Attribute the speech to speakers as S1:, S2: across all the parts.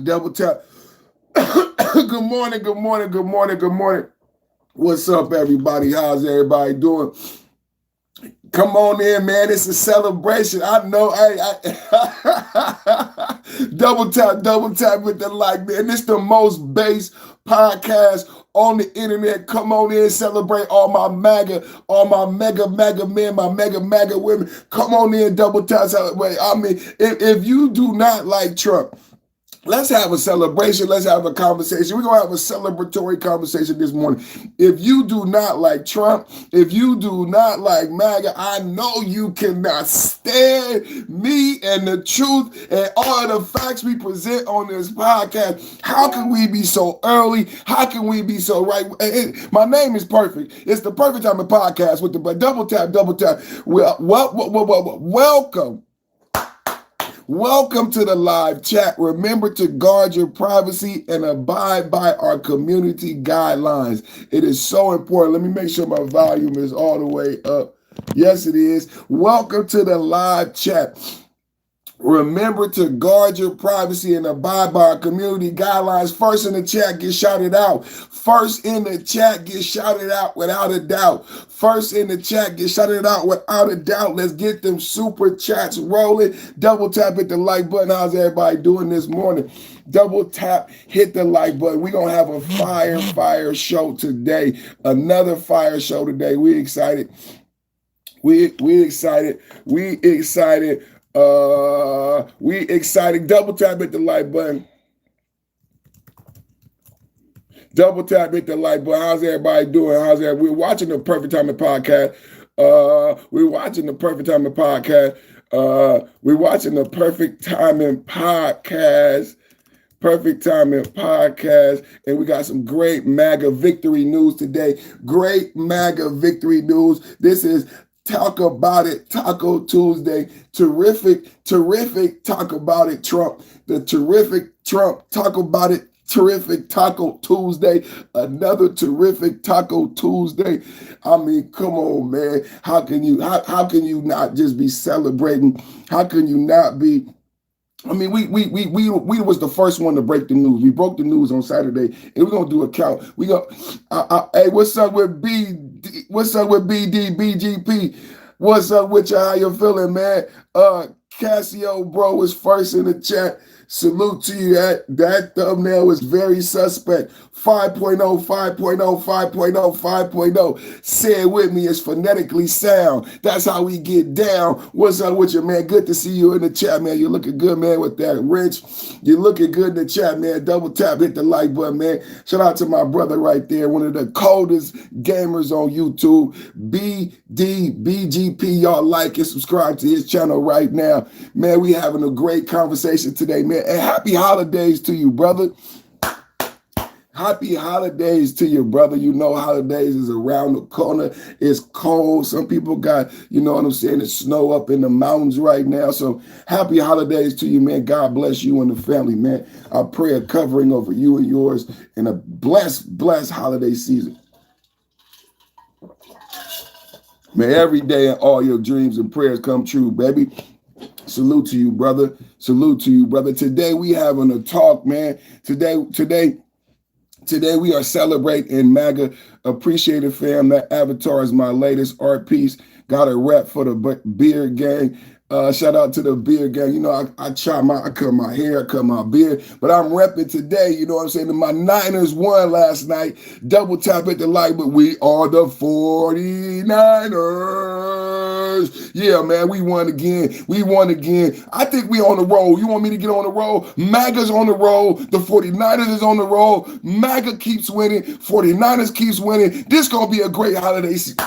S1: Double tap. Good morning, good morning, good morning, good morning. What's up, everybody? How's everybody doing? Come on in, man. It's a celebration. I know. Double tap with the like, man. This the most base podcast on the internet. Come on in, celebrate all my mega men, my mega women. Come on in, double tap, celebrate. I mean, if you do not like Trump, let's have a celebration. Let's have a conversation. We're going to have a celebratory conversation this morning. If you do not like Trump, if you do not like MAGA, I know you cannot stand me and the truth and all of the facts we present on this podcast. How can we be so early? How can we be so right? My name is perfect. It's the perfect time of podcast with the double tap. Welcome. Welcome to the live chat. Remember to guard your privacy and abide by our community guidelines. It is so important. Let me make sure my volume is all the way up. Yes, it is. Welcome to the live chat. Remember to guard your privacy and abide by our community guidelines. First in the chat, get shouted out. First in the chat, get shouted out without a doubt. First in the chat, get shouted out without a doubt. Let's get them super chats rolling. Double tap, hit the like button. How's everybody doing this morning? Double tap, hit the like button. We're going to have a fire show today. Another fire show today. We excited. We excited. We excited. Double tap, hit the like button. Double tap, hit the like button. How's everybody doing? We're watching the Perfect Timing podcast. We're watching the Perfect Timing podcast. Perfect Timing podcast. And we got some great MAGA victory news today. Great MAGA victory news. This is Talk About It Taco Tuesday. Terrific Talk About It Trump. The terrific Trump Talk About It. Terrific Taco Tuesday. Another terrific Taco Tuesday. I mean, come on, man. How can you not just be celebrating? How can you not be? I mean, we was the first one to break the news. We broke the news on Saturday, and we're gonna do a count. Hey, what's up with BD? What's up with BGP? What's up with you? How you feeling, man? Casio, bro, was first in the chat. Salute to you. That thumbnail is very suspect. 5.0, 5.0, 5.0, 5.0. Say it with me. It's phonetically sound. That's how we get down. What's up with you, man? Good to see you in the chat, man. You're looking good, man, with that wrench. You're looking good in the chat, man. Double tap, hit the like button, man. Shout out to my brother right there, one of the coldest gamers on YouTube. BGP. Y'all like and subscribe to his channel right now. Man, we having a great conversation today, man. And happy holidays to you, brother. Happy holidays to you, brother. You know holidays is around the corner. It's cold. Some people got, you know what I'm saying, it's snow up in the mountains right now. So happy holidays to you, man. God bless you and the family, man. I pray a covering over you and yours and a blessed holiday season. Man, every day and all your dreams and prayers come true, baby. Salute to you, brother. Salute to you, brother. Today we having a talk, man. Today we are celebrating MAGA. Appreciate it, fam. That avatar is my latest art piece. Got a rep for the beard gang. Shout out to the beard gang. You know, I cut my hair, I cut my beard, but I'm repping today. You know what I'm saying? My Niners won last night. Double tap at the like, but we are the 49ers. Yeah, man, we won again. I think we on the roll. You want me to get on the roll? MAGA's on the roll. The 49ers is on the roll. MAGA keeps winning. 49ers keeps winning. This going to be a great holiday season.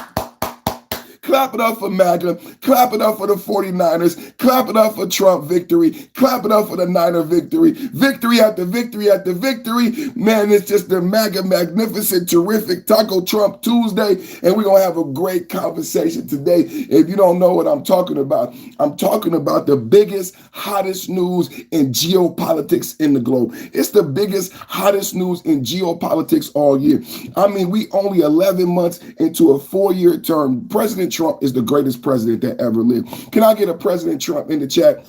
S1: Clap it up for MAGA. Clap it up for the 49ers. Clap it up for Trump victory. Clap it up for the Niner victory. Victory after victory after victory. Man, it's just the MAGA magnificent, terrific Taco Trump Tuesday. And we're going to have a great conversation today. If you don't know what I'm talking about the biggest, hottest news in geopolitics in the globe. It's the biggest, hottest news in geopolitics all year. I mean, we only 11 months into a 4-year term. President Trump is the greatest president that ever lived. Can I get a President Trump in the chat?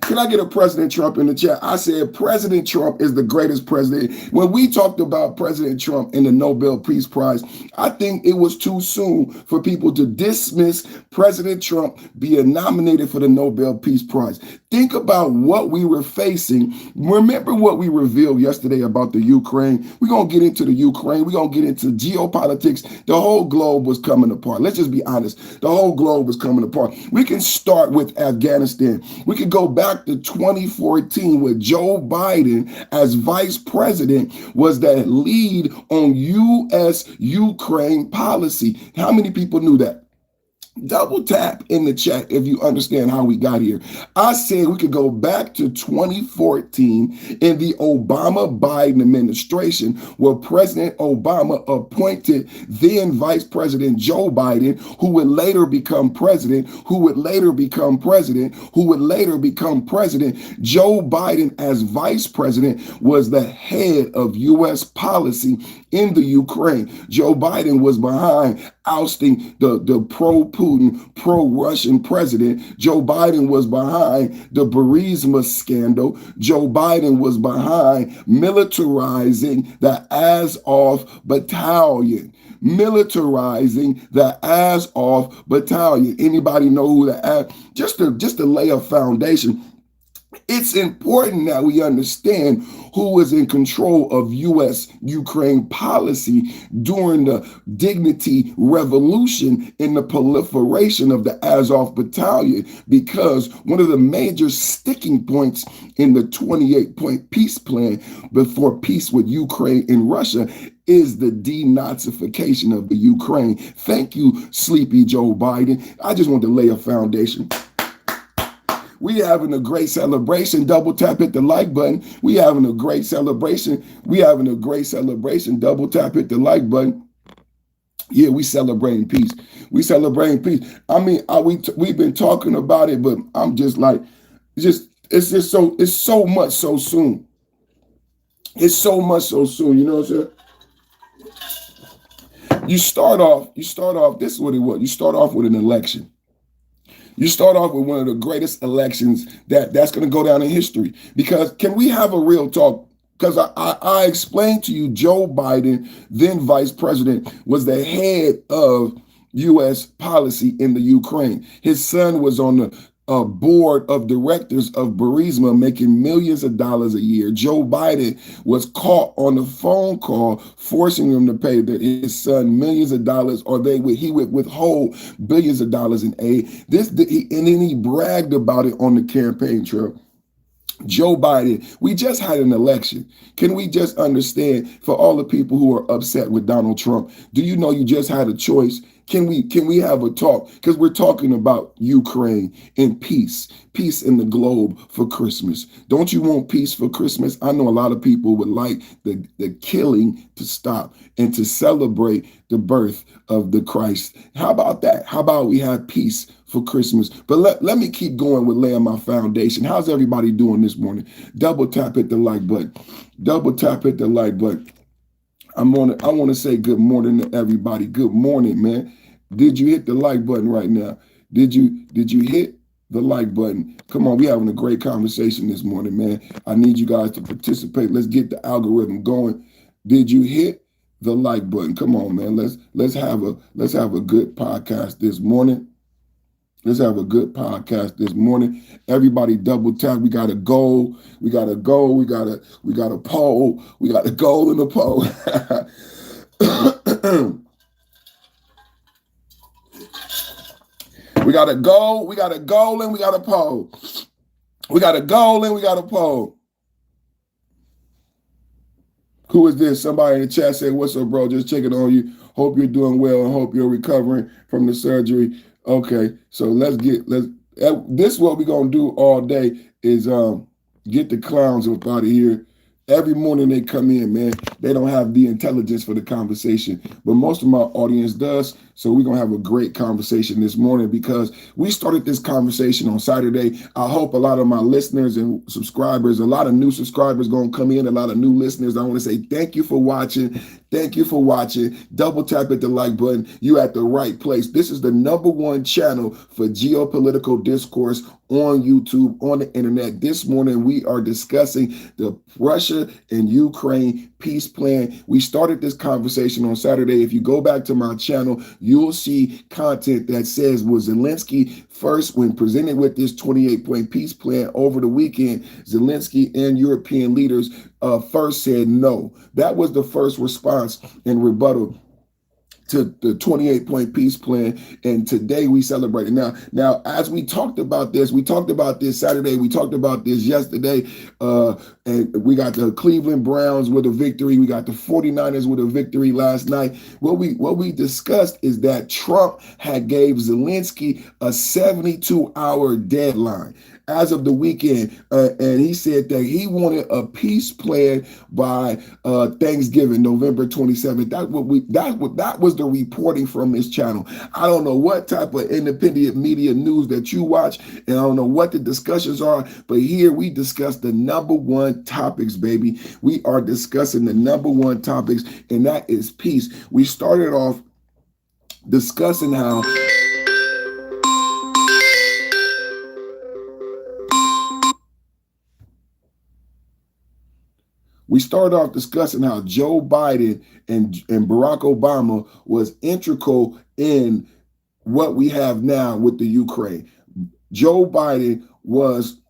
S1: Can I get a President Trump in the chat? I said President Trump is the greatest president. When we talked about President Trump in the Nobel Peace Prize, I think it was too soon for people to dismiss President Trump being nominated for the Nobel Peace Prize. Think about what we were facing. Remember what we revealed yesterday about the Ukraine? We're going to get into the Ukraine. We're going to get into geopolitics. The whole globe was coming apart. Let's just be honest. The whole globe was coming apart. We can start with Afghanistan. We could go back to 2014 where Joe Biden as vice president was the lead on U.S.-Ukraine policy. How many people knew that? Double tap in the chat if you understand how we got here. I said we could go back to 2014 in the Obama-Biden administration where President Obama appointed then Vice President Joe Biden, who would later become president, who would later become president, who would later become president. Joe Biden as vice president was the head of U.S. policy in the Ukraine. Joe Biden was behind ousting the pro-Putin, pro-Russian president. Joe Biden was behind the Burisma scandal. Joe Biden was behind militarizing the Azov battalion. Militarizing the Azov battalion. Anybody know who the just to lay a foundation. It's important that we understand who was in control of U.S.-Ukraine policy during the Dignity Revolution in the proliferation of the Azov Battalion, because one of the major sticking points in the 28-point peace plan before peace with Ukraine and Russia is the denazification of the Ukraine. Thank you, sleepy Joe Biden. I just want to lay a foundation. We having a great celebration. Double tap, hit the like button. We having a great celebration. We having a great celebration. Double tap, hit the like button. Yeah, we celebrating peace. We celebrating peace. I mean, we've been talking about it, but I'm just like, it's so much so soon. It's so much so soon. You know what I'm saying? You start off. This is what it was. You start off with an election. You start off with one of the greatest elections that's going to go down in history. Because can we have a real talk? Because I explained to you, Joe Biden, then vice president, was the head of U.S. policy in the Ukraine. His son was on the board of directors of Burisma, making millions of dollars a year. Joe Biden was caught on a phone call forcing him to pay his son millions of dollars, or he would withhold billions of dollars in aid. And then he bragged about it on the campaign trail. Joe Biden, we just had an election. Can we just understand, for all the people who are upset with Donald Trump, do you know you just had a choice? Can we have a talk? Because we're talking about Ukraine and peace in the globe for Christmas. Don't you want peace for Christmas? I know a lot of people would like the killing to stop and to celebrate the birth of the Christ. How about that? How about we have peace for Christmas? But let me keep going with laying my foundation. How's everybody doing this morning? Double tap, hit the like button. Double tap, hit the like button. I want to say good morning to everybody. Good morning, man. Did you hit the like button right now? Did you hit the like button? Come on, we having a great conversation this morning, man. I need you guys to participate. Let's get the algorithm going. Did you hit the like button? Come on, man. Let's have a good podcast this morning. Let's have a good podcast this morning. Everybody double tap. We got a goal. We got a goal. We got a poll. We got a goal in the poll. We got a goal. We got a goal and we got a poll. We got a goal and we got a poll. Who is this? Somebody in the chat said, "What's up, bro? Just checking on you. Hope you're doing well and hope you're recovering from the surgery." Okay, so this is what we're gonna do all day is get the clowns up out of here. Every morning they come in, man. They don't have the intelligence for the conversation, but most of my audience does. So we're going to have a great conversation this morning because we started this conversation on Saturday. I hope a lot of my listeners and subscribers, a lot of new subscribers going to come in, a lot of new listeners. I want to say thank you for watching. Thank you for watching. Double tap at the like button. You at the right place. This is the #1 channel for geopolitical discourse on YouTube, on the internet. This morning, we are discussing the Russia and Ukraine peace plan. We started this conversation on Saturday. If you go back to my channel, you'll see content that says, was Zelensky first, when presented with this 28-point peace plan over the weekend, Zelensky and European leaders first said no. That was the first response and rebuttal to the 28-point peace plan, and today we celebrate it. Now, as we talked about this Saturday, we talked about this yesterday, and we got the Cleveland Browns with a victory. We got the 49ers with a victory last night. What we discussed is that Trump had gave Zelensky a 72-hour deadline as of the weekend, and he said that he wanted a peace plan by Thanksgiving, November 27th. That was the reporting from this channel. I don't know what type of independent media news that you watch, and I don't know what the discussions are, but here we discuss the number one topics, baby. We are discussing the number one topics, and that is peace. We started off discussing how Joe Biden and Barack Obama was integral in what we have now with the Ukraine. Joe Biden was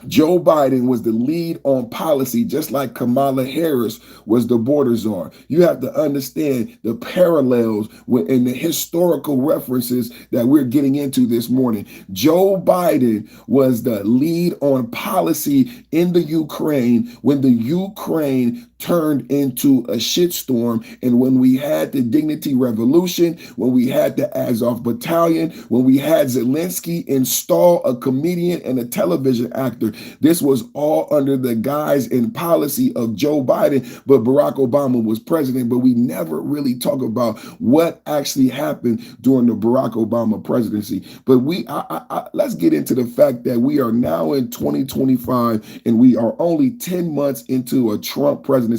S1: the lead on policy, just like Kamala Harris was the border czar. You have to understand the parallels and the historical references that we're getting into this morning. Joe Biden was the lead on policy in the Ukraine when the Ukraine turned into a shitstorm, and when we had the Dignity Revolution, when we had the Azov Battalion, when we had Zelensky install a comedian and a television actor. This was all under the guise and policy of Joe Biden, but Barack Obama was president. But we never really talk about what actually happened during the Barack Obama presidency. But let's get into the fact that we are now in 2025, and we are only 10 months into a Trump presidency.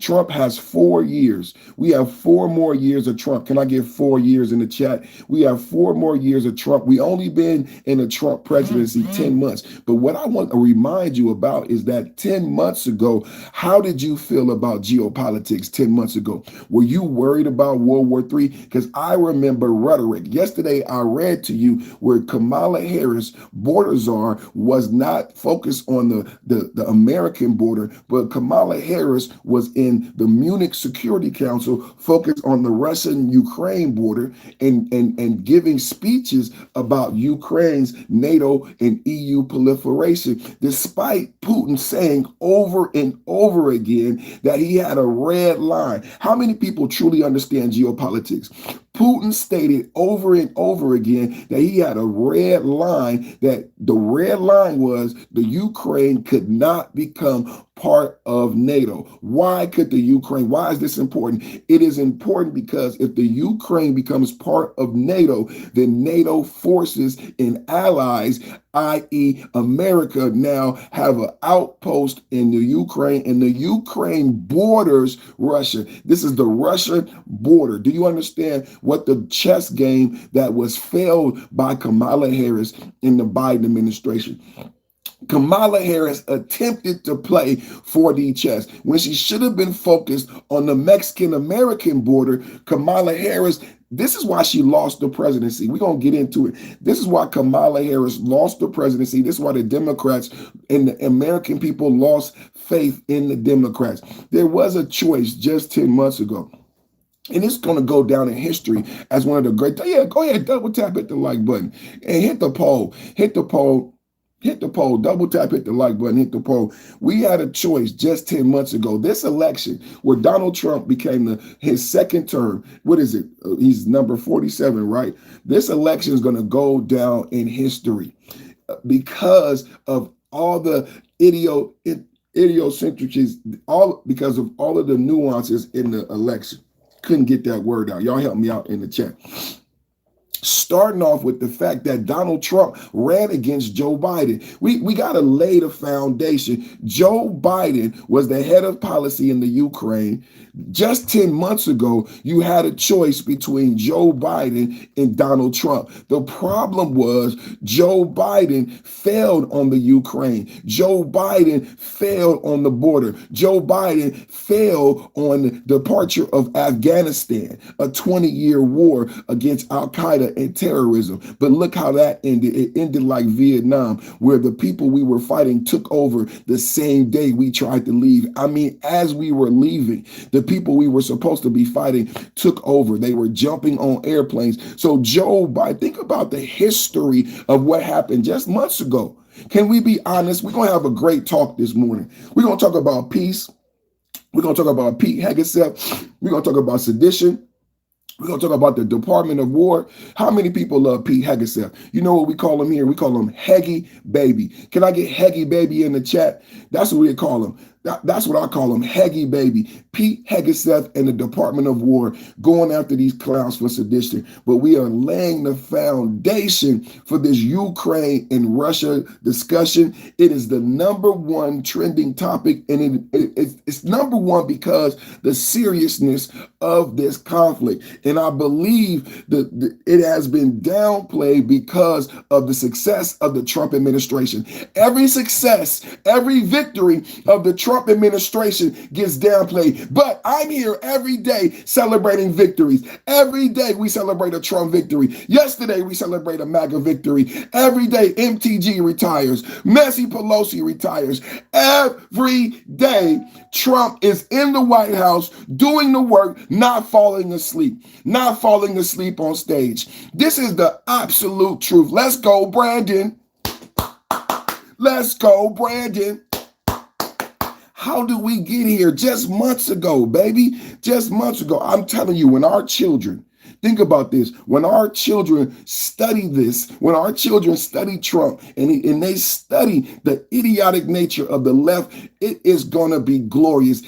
S1: Trump has 4 years. We have 4 more years of Trump. Can I get 4 years in the chat? We have 4 more years of Trump. We only been in a Trump presidency 10 months. But what I want to remind you about is that 10 months ago, how did you feel about geopolitics 10 months ago? Were you worried about World War III? Because I remember rhetoric. Yesterday, I read to you where Kamala Harris, border czar, was not focused on the American border, but Kamala Harris was in the Munich Security Council focused on the Russian-Ukraine border and giving speeches about Ukraine's NATO and EU proliferation, despite Putin saying over and over again that he had a red line. How many people truly understand geopolitics? Putin stated over and over again that he had a red line, that the red line was the Ukraine could not become part of NATO. Why is this important? It is important because if the Ukraine becomes part of NATO, then NATO forces and allies, i.e. America, now have an outpost in the Ukraine, and the Ukraine borders Russia. This is the Russian border. Do you understand what the chess game that was failed by Kamala Harris in the Biden administration? Kamala Harris attempted to play 4D chess when she should have been focused on the Mexican-American border. Kamala Harris, this is why she lost the presidency. We're going to get into it. This is why Kamala Harris lost the presidency. This is why the Democrats and the American people lost faith in the Democrats. There was a choice just 10 months ago. And it's going to go down in history as one of the great. Yeah, go ahead, double tap, hit the like button, and hit the poll. Hit the poll. Hit the poll, double tap, hit the like button, hit the poll. We had a choice just 10 months ago. This election where Donald Trump became his second term. What is it? He's number 47, right? This election is going to go down in history because of all the idiosyncrasies, because of all of the nuances in the election. Couldn't get that word out. Y'all help me out in the chat. Starting off with the fact that Donald Trump ran against Joe Biden. We got to lay the foundation. Joe Biden was the head of policy in the Ukraine. Just 10 months ago, you had a choice between Joe Biden and Donald Trump. The problem was Joe Biden failed on the Ukraine. Joe Biden failed on the border. Joe Biden failed on the departure of Afghanistan, a 20-year war against Al Qaeda and terrorism. But look how that ended. It ended like Vietnam, where the people we were fighting took over the same day we tried to leave. I mean, as we were leaving, the people we were supposed to be fighting took over. They were jumping on airplanes. So Joe Biden, think about the history of what happened just months ago. Can we be honest? We're going to have a great talk this morning. We're going to talk about peace. We're going to talk about Pete Hegseth. We're going to talk about sedition. We're going to talk about the Department of War. How many people love Pete Hegseth? You know what we call him here? We call him Heggy Baby. Can I get Heggy Baby in the chat? That's what we call him. That's what I call him, Heggy Baby. Pete Hegseth and the Department of War going after these clowns for sedition. But we are laying the foundation for this Ukraine and Russia discussion. It is the #1 trending topic, and it's #1 because the seriousness of this conflict. And I believe that it has been downplayed because of the success of the Trump administration. Every success, every victory of the Trump administration gets downplayed. But I'm here every day celebrating victories. Every day we celebrate a Trump victory. Yesterday we celebrate a MAGA victory. Every day MTG retires. Nancy Pelosi retires. Every day Trump is in the White House doing the work, not falling asleep. Not falling asleep on stage. This is the absolute truth. Let's go, Brandon. Let's go, Brandon. How did we get here? Just months ago, baby. Just months ago. I'm telling you, when our children, think about this, when our children study this, when our children study Trump and they study the idiotic nature of the left, it is going to be glorious.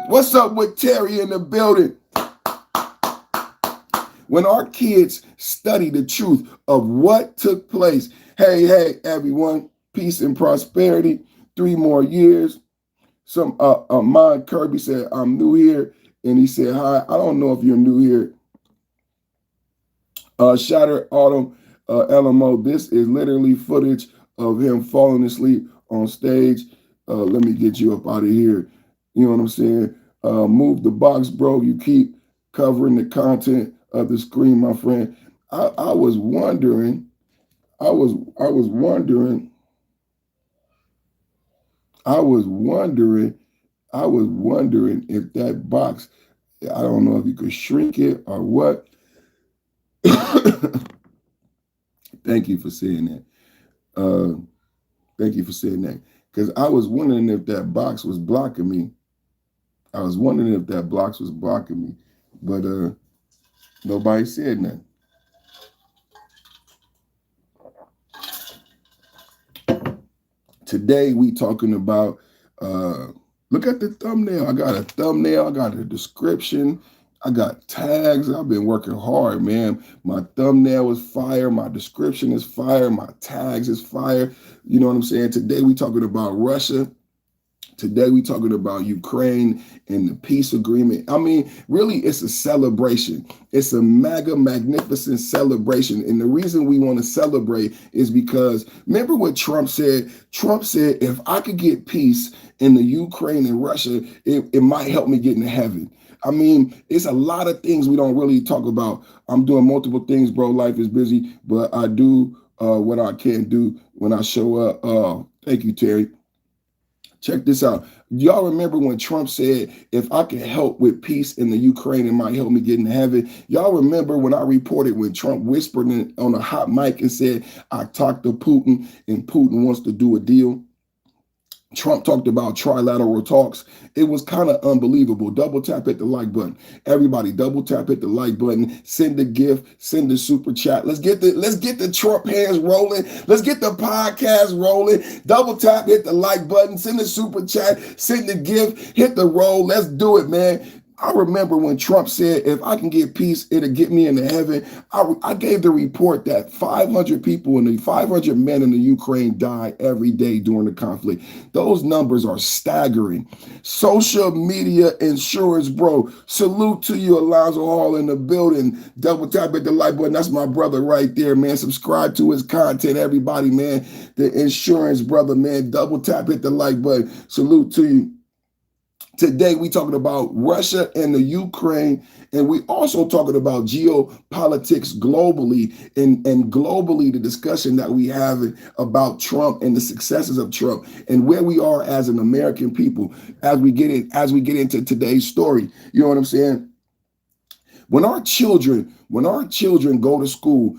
S1: What's up with Terry in the building? When our kids study the truth of what took place, hey, everyone, peace and prosperity, 3 more years. Mon Kirby said, I'm new here. And he said, hi. I don't know if you're new here. Shattered Autumn, LMO, this is literally footage of him falling asleep on stage. Let me get you up out of here. You know what I'm saying? Move the box, bro. You keep covering the content of the screen, my friend. I was wondering if that box, I don't know if you could shrink it or what. Thank you for saying that. Thank you for saying that. Because I was wondering if that box was blocking me. But nobody said nothing. Today we talking about, look at the thumbnail. I got a thumbnail. I got a description. I got tags. I've been working hard, man. My thumbnail is fire. My description is fire. My tags is fire. You know what I'm saying? Today we talking about Russia. Today we talking about Ukraine and the peace agreement. I mean, really, it's a celebration. It's a mega magnificent celebration. And the reason we want to celebrate is because remember what Trump said? Trump said, if I could get peace in the Ukraine and Russia, it might help me get into heaven. I mean, it's a lot of things we don't really talk about. I'm doing multiple things, bro. Life is busy, but I do what I can do when I show up. Thank you, Terry. Check this out. Y'all remember when Trump said, if I can help with peace in the Ukraine, it might help me get in heaven? Y'all remember when I reported when Trump whispered on a hot mic and said, I talked to Putin and Putin wants to do a deal? Trump talked about trilateral talks. It was kind of unbelievable. Double tap at the like button. Everybody, double tap at the like button. Send a gift. Send a super chat. Let's get the Trump hands rolling. Let's get the podcast rolling. Double tap, hit the like button. Send the super chat. Send the gift. Hit the roll. Let's do it, man. I remember when Trump said, if I can get peace, it'll get me into heaven. I gave the report that 500 people and the 500 men in the Ukraine die every day during the conflict. Those numbers are staggering. Social media insurance, bro. Salute to you, Alonzo Hall in the building. Double tap at the like button. That's my brother right there, man. Subscribe to his content, everybody, man. The insurance brother, man. Double tap, hit the like button. Salute to you. Today, we talking about Russia and the Ukraine, and we also talking about geopolitics globally, and globally the discussion that we have about Trump and the successes of Trump and where we are as an American people as we get into today's story. You know what I'm saying? When our children go to school,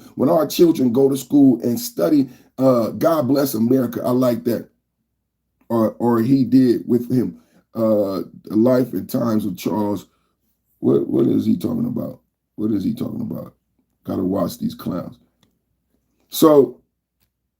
S1: and study, God bless America. I like that. Or he did with him. The life and times of Charles. What is he talking about? What is he talking about? Gotta watch these clowns. So,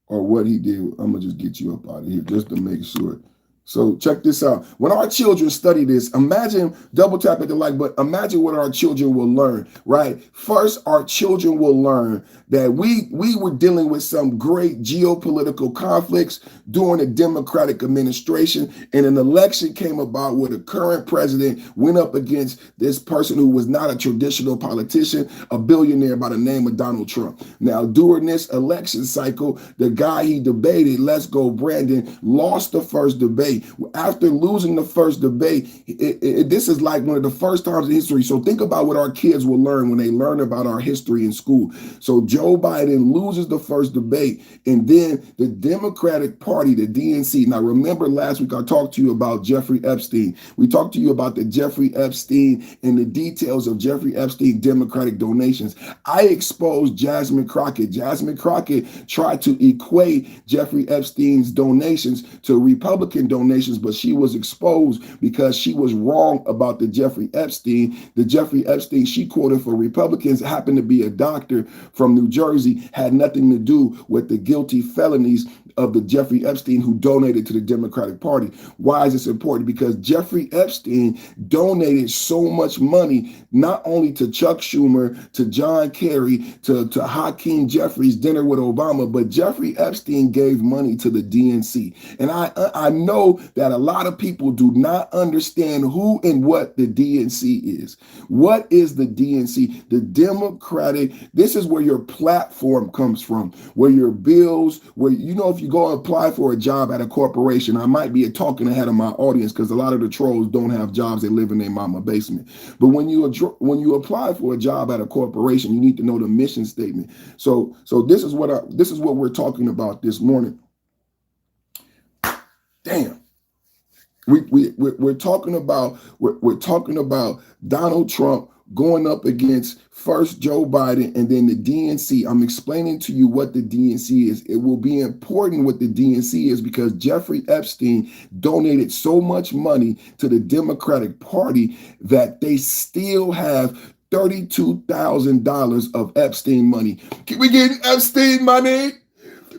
S1: or what he did. I'm gonna just get you up out of here just to make sure. So check this out. When our children study this, imagine, double tap at the like button, imagine what our children will learn, right? First, our children will learn that we were dealing with some great geopolitical conflicts during the Democratic administration, and an election came about where the current president went up against this person who was not a traditional politician, a billionaire by the name of Donald Trump. Now, during this election cycle, the guy he debated, Let's Go Brandon, lost the first debate. After losing the first debate, this is like one of the first times in history. So think about what our kids will learn when they learn about our history in school. So Joe Biden loses the first debate, and then the Democratic Party, the DNC. Now remember last week I talked to you about Jeffrey Epstein. We talked to you about the Jeffrey Epstein and the details of Jeffrey Epstein Democratic donations. I exposed Jasmine Crockett. Jasmine Crockett tried to equate Jeffrey Epstein's donations to Republican donations, but she was exposed because she was wrong about the Jeffrey Epstein. The Jeffrey Epstein she quoted for Republicans happened to be a doctor from New Jersey, had nothing to do with the guilty felonies of the Jeffrey Epstein who donated to the Democratic Party. Why is this important? Because Jeffrey Epstein donated so much money, not only to Chuck Schumer, to John Kerry, to Hakeem Jeffries' dinner with Obama, but Jeffrey Epstein gave money to the DNC. And I know that a lot of people do not understand who and what the DNC is. What is the DNC? The Democratic, this is where your platform comes from, where your bills, where, you know, if you go apply for a job at a corporation, I might be talking ahead of my audience because a lot of the trolls don't have jobs, they live in their mama basement. But when you apply for a job at a corporation, you need to know the mission statement. So this is what we're talking about this morning. Damn. We're talking about Donald Trump going up against first Joe Biden and then the DNC. I'm explaining to you what the DNC is. It will be important what the DNC is because Jeffrey Epstein donated so much money to the Democratic Party that they still have $32,000 of Epstein money. We getting Epstein money?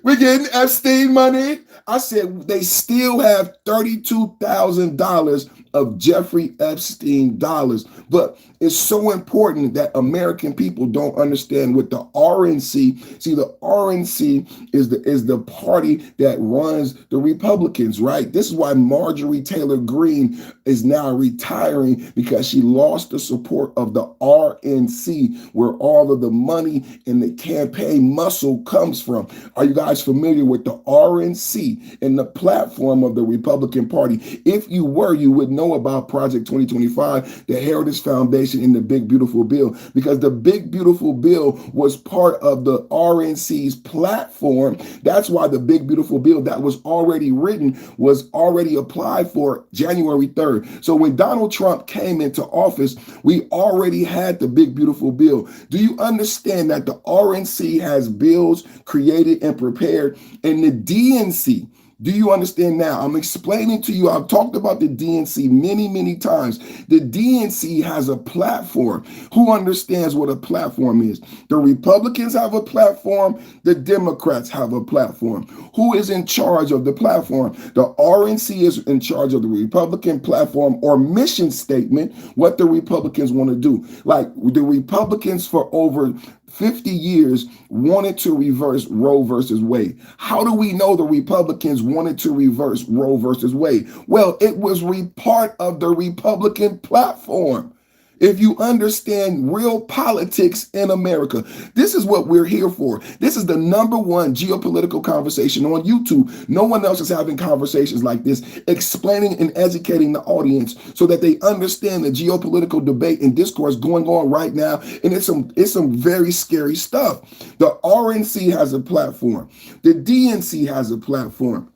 S1: We're getting Epstein money. I said they still have $32,000 of Jeffrey Epstein dollars. But it's so important that American people don't understand what the RNC. See, the RNC is the party that runs the Republicans, right? This is why Marjorie Taylor Greene is now retiring, because she lost the support of the RNC, where all of the money and the campaign muscle comes from. Are you guys familiar with the RNC and the platform of the Republican Party? If you were, you would know about Project 2025, the Heritage Foundation, in the Big Beautiful Bill, because the Big Beautiful Bill was part of the RNC's platform. That's why the Big Beautiful Bill that was already written was already applied for January 3rd. So when Donald Trump came into office, we already had the Big Beautiful Bill. Do you understand that the RNC has bills created and prepared, and the DNC, Do you understand now? I'm explaining to you. I've talked about the DNC many, many times. The DNC has a platform. Who understands what a platform is? The Republicans have a platform. The Democrats have a platform. Who is in charge of the platform? The RNC is in charge of the Republican platform or mission statement, what the Republicans want to do. Like the Republicans for over 50 years wanted to reverse Roe versus Wade. How do we know the Republicans wanted to reverse Roe versus Wade? Well, it was part of the Republican platform. If you understand real politics in America, this is what we're here for. This is the #1 geopolitical conversation on YouTube. No one else is having conversations like this, explaining and educating the audience so that they understand the geopolitical debate and discourse going on right now. And it's some very scary stuff. The RNC has a platform. The DNC has a platform.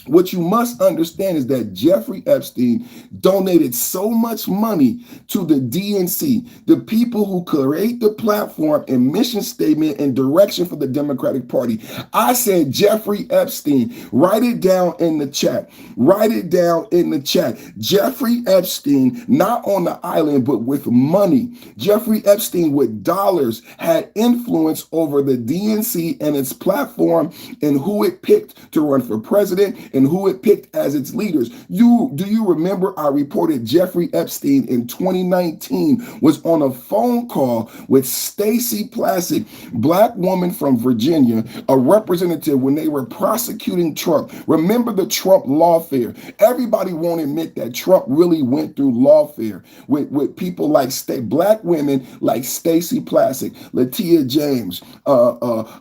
S1: What you must understand is that Jeffrey Epstein donated so much money to the DNC, the people who create the platform and mission statement and direction for the Democratic Party. I said Jeffrey Epstein. Write it down in the chat. Write it down in the chat. Jeffrey Epstein, not on the island, but with money. Jeffrey Epstein with dollars had influence over the DNC and its platform and who it picked to run for president and who it picked as its leaders. Do you remember I reported Jeffrey Epstein in 2019 was on a phone call with Stacey Plaskett, black woman from Virginia, a representative when they were prosecuting Trump. Remember the Trump lawfare. Everybody won't admit that Trump really went through lawfare with people like black women like Stacey Plaskett, Latia James,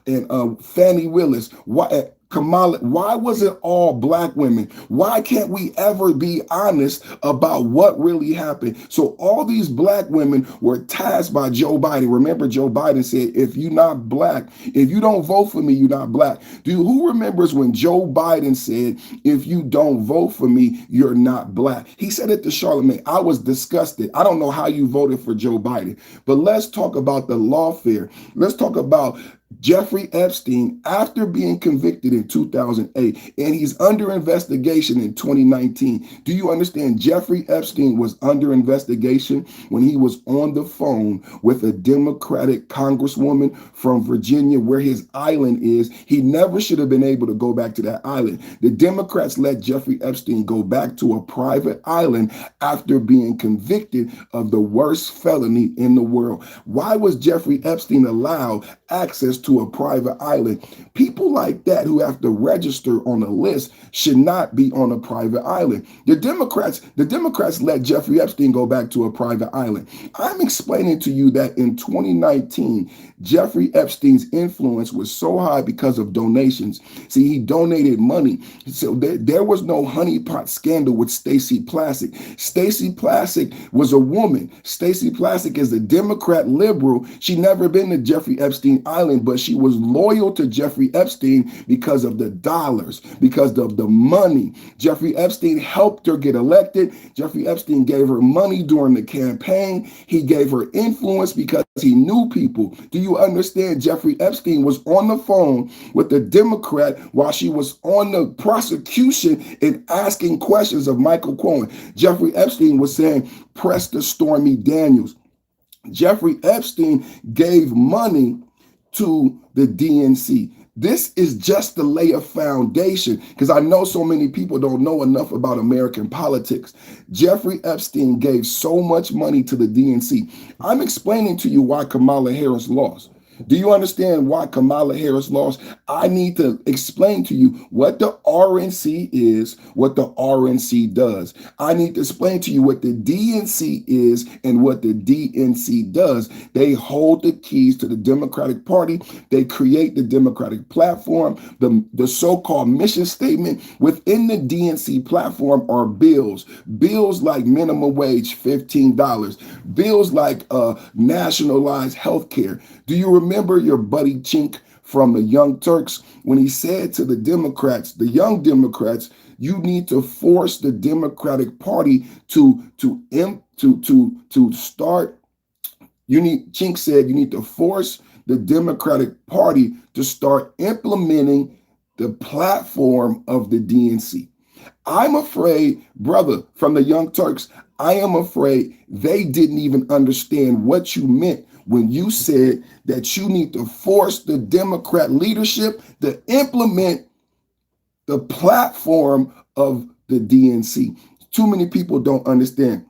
S1: and Fannie Willis. Kamala, why was it all black women? Why can't we ever be honest about what really happened? So all these black women were tasked by Joe Biden. Remember, Joe Biden said, if you're not black, if you don't vote for me, you're not black. Who remembers when Joe Biden said, if you don't vote for me, you're not black? He said it to Charlamagne. I was disgusted. I don't know how you voted for Joe Biden, but let's talk about the lawfare. Let's talk about Jeffrey Epstein, after being convicted in 2008, and he's under investigation in 2019. Do you understand? Jeffrey Epstein was under investigation when he was on the phone with a Democratic congresswoman from Virginia, where his island is. He never should have been able to go back to that island. The Democrats let Jeffrey Epstein go back to a private island after being convicted of the worst felony in the world. Why was Jeffrey Epstein allowed access to a private island? People like that who have to register on a list should not be on a private island. The Democrats let Jeffrey Epstein go back to a private island. I'm explaining to you that in 2019, Jeffrey Epstein's influence was so high because of donations. See, he donated money. So there was no honeypot scandal with Stacey Plaskett. Stacey Plaskett was a woman. Stacey Plaskett is a Democrat liberal. She never been to Jeffrey Epstein Island, but she was loyal to Jeffrey Epstein because of the dollars, because of the money. Jeffrey Epstein helped her get elected. Jeffrey Epstein gave her money during the campaign. He gave her influence because he knew people. Do you understand? Jeffrey Epstein was on the phone with the Democrat while she was on the prosecution and asking questions of Michael Cohen. Jeffrey Epstein was saying, press the Stormy Daniels. Jeffrey Epstein gave money to the DNC. This is just to lay a foundation, because I know so many people don't know enough about American politics. Jeffrey Epstein gave so much money to the DNC. I'm explaining to you why Kamala Harris lost. Do you understand why Kamala Harris lost? I need to explain to you what the RNC is, what the RNC does. I need to explain to you what the DNC is and what the DNC does. They hold the keys to the Democratic Party. They create the Democratic platform, the so-called mission statement. Within the DNC platform are bills like minimum wage, $15, bills like nationalized health care. Do you remember your buddy Chink from the Young Turks when he said to the Democrats, the young Democrats, you need to force the Democratic Party to start. Chink said you need to force the Democratic Party to start implementing the platform of the DNC. I'm afraid, brother, from the Young Turks, I am afraid they didn't even understand what you meant when you said that you need to force the Democrat leadership to implement the platform of the DNC. Too many people don't understand.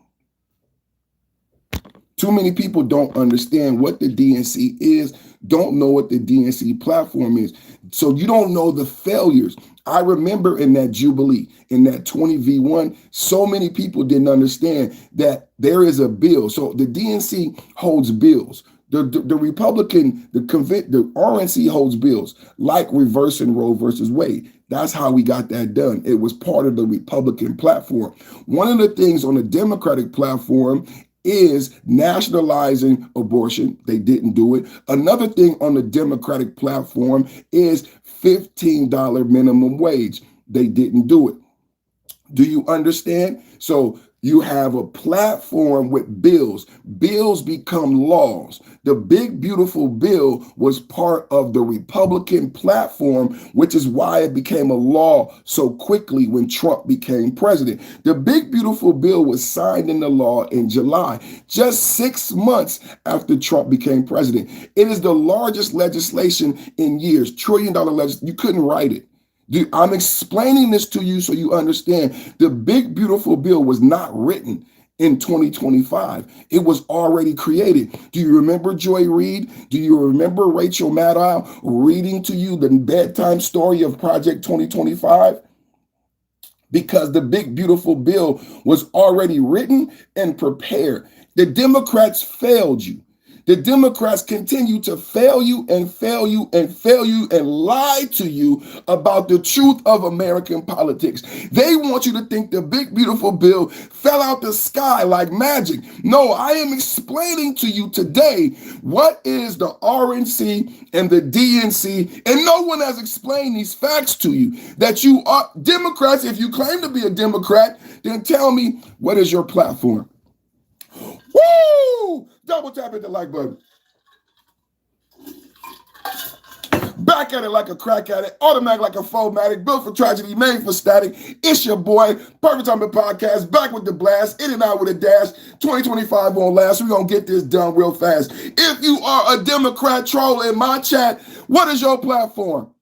S1: Too many people don't understand what the DNC is, don't know what the DNC platform is. So you don't know the failures. I remember in that Jubilee, in that 20v1, so many people didn't understand that there is a bill. So the DNC holds bills. The Republican, the RNC holds bills like reversing Roe versus Wade. That's how we got that done. It was part of the Republican platform. One of the things on the Democratic platform is nationalizing abortion. They didn't do it. Another thing on the Democratic platform is $15 minimum wage. They didn't do it. Do you understand? So you have a platform with bills. Bills become laws. The big, beautiful bill was part of the Republican platform, which is why it became a law so quickly when Trump became president. The big, beautiful bill was signed into law in July, just 6 months after Trump became president. It is the largest legislation in years, $1 trillion legislation. You couldn't write it. I'm explaining this to you so you understand. The big, beautiful bill was not written in 2025. It was already created. Do you remember Joy Reid? Do you remember Rachel Maddow reading to you the bedtime story of Project 2025? Because the big, beautiful bill was already written and prepared. The Democrats failed you. The Democrats continue to fail you and fail you and fail you and lie to you about the truth of American politics. They want you to think the big, beautiful bill fell out the sky like magic. No, I am explaining to you today what is the RNC and the DNC, and no one has explained these facts to you. That you are Democrats, if you claim to be a Democrat, then tell me, what is your platform? Woo! Double tap hit the like button. Back at it like a crack at it, automatic like a foamatic, built for tragedy, made for static. It's your boy, Perfect Timing Podcast, back with the blast, in and out with a dash. 2025 won't last. We're going to get this done real fast. If you are a Democrat troll in my chat, what is your platform?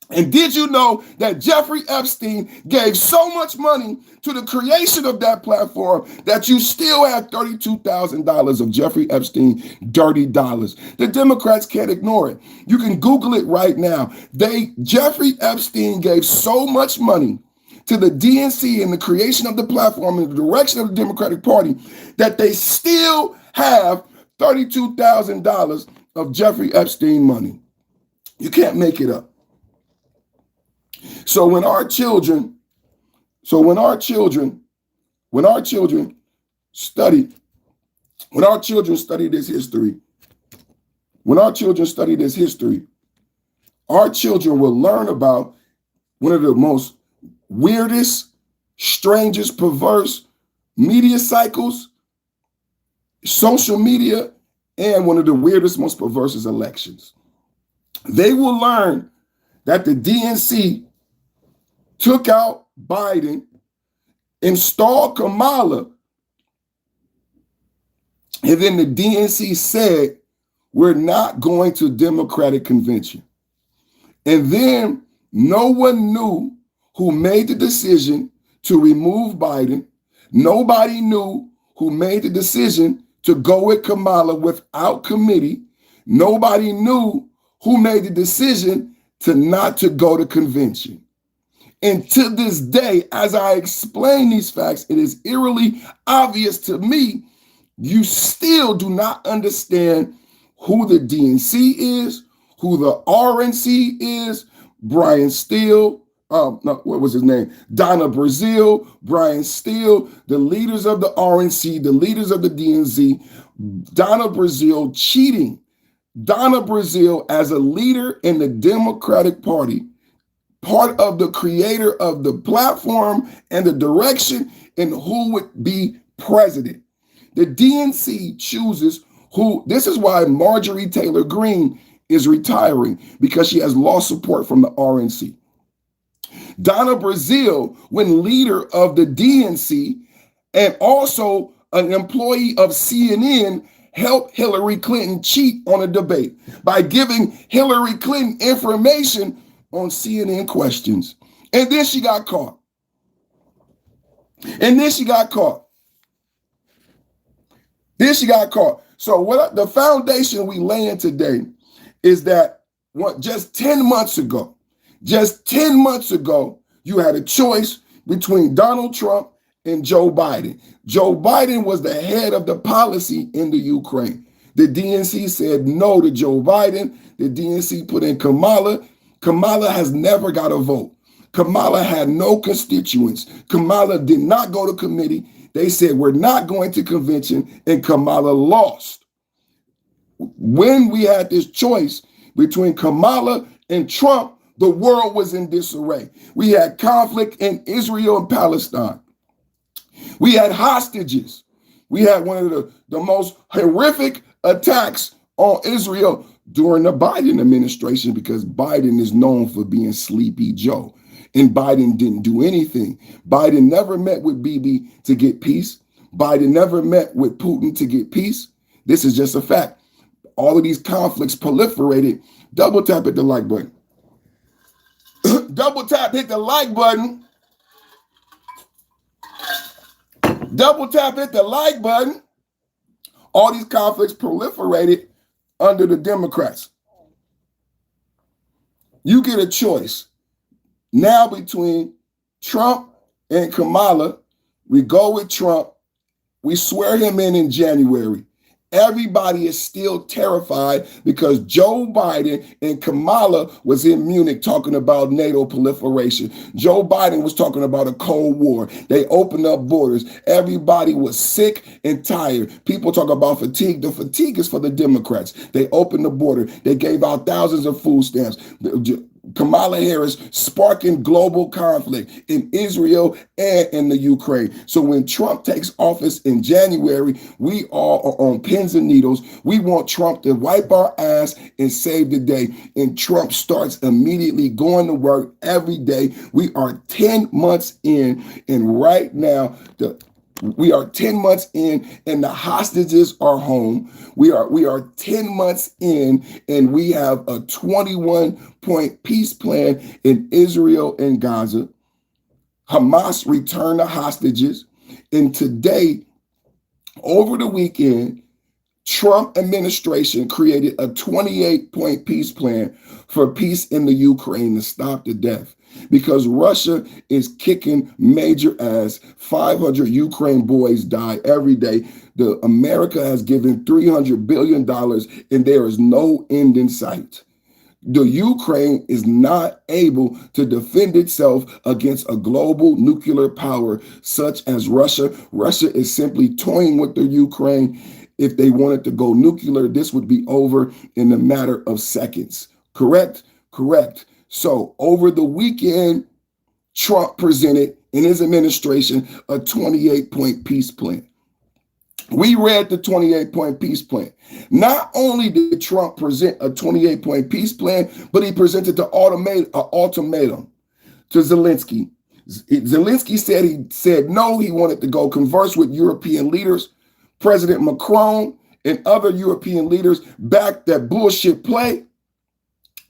S1: And did you know that Jeffrey Epstein gave so much money to the creation of that platform that you still have $32,000 of Jeffrey Epstein dirty dollars? The Democrats can't ignore it. You can Google it right now. Jeffrey Epstein gave so much money to the DNC and the creation of the platform and the direction of the Democratic Party that they still have $32,000 of Jeffrey Epstein money. You can't make it up. So when our children study this history, our children will learn about one of the most weirdest, strangest, perverse media cycles, social media, and one of the weirdest, most perverse elections. They will learn that the DNC took out Biden, installed Kamala, and then the DNC said, we're not going to Democratic convention. And then no one knew who made the decision to remove Biden. Nobody knew who made the decision to go with Kamala without committee. Nobody knew who made the decision not to go to convention. And to this day, as I explain these facts, it is eerily obvious to me, you still do not understand who the DNC is, who the RNC is, Brian Steele, what was his name? Donna Brazile, Brian Steele, the leaders of the RNC, the leaders of the DNC, Donna Brazile cheating. Donna Brazile as a leader in the Democratic Party, part of the creator of the platform and the direction and who would be president. The DNC chooses who. This is why Marjorie Taylor Greene is retiring, because she has lost support from the RNC. Donna Brazile, when leader of the DNC and also an employee of CNN, helped Hillary Clinton cheat on a debate by giving Hillary Clinton information on CNN questions. And then she got caught. Then she got caught. So what the foundation we laying today is that just 10 months ago, you had a choice between Donald Trump and Joe Biden. Joe Biden was the head of the policy in the Ukraine. The DNC said no to Joe Biden. The DNC put in Kamala. Kamala has never got a vote. Kamala had no constituents. Kamala did not go to committee. They said, we're not going to convention, and Kamala lost. When we had this choice between Kamala and Trump, the world was in disarray. We had conflict in Israel and Palestine. We had hostages. We had one of the most horrific attacks on Israel during the Biden administration, because Biden is known for being Sleepy Joe. And Biden didn't do anything. Biden never met with Bibi to get peace. Biden never met with Putin to get peace. This is just a fact. All of these conflicts proliferated. Double tap, hit the like button. Double tap, hit the like button. Double tap, hit the like button. All these conflicts proliferated under the Democrats. You get a choice. Now between Trump and Kamala, we go with Trump. We swear him in January. Everybody is still terrified because Joe Biden and Kamala was in Munich talking about NATO proliferation. Joe Biden was talking about a Cold War. They opened up borders. Everybody was sick and tired. People talk about fatigue. The fatigue is for the Democrats. They opened the border. They gave out thousands of food stamps. Kamala Harris sparking global conflict in Israel and in the Ukraine. So when Trump takes office in January, we all are on pins and needles. We want Trump to wipe our ass and save the day. And Trump starts immediately going to work every day. We are 10 months in, and right now, we are 10 months in, and the hostages are home. We are 10 months in, and we have a 21-point peace plan in Israel and Gaza. Hamas returned the hostages. And today, over the weekend, Trump administration created a 28-point peace plan for peace in the Ukraine to stop the death. Because Russia is kicking major ass. 500 Ukraine boys die every day. America has given $300 billion, and there is no end in sight. The Ukraine is not able to defend itself against a global nuclear power such as Russia. Russia is simply toying with the Ukraine. If they wanted to go nuclear, this would be over in a matter of seconds. Correct? Correct. So over the weekend, Trump presented in his administration a 28-point peace plan. We read the 28-point peace plan. Not only did Trump present a 28-point peace plan, but he presented an ultimatum to Zelensky. Zelensky said no, he wanted to go converse with European leaders. President Macron and other European leaders backed that bullshit play.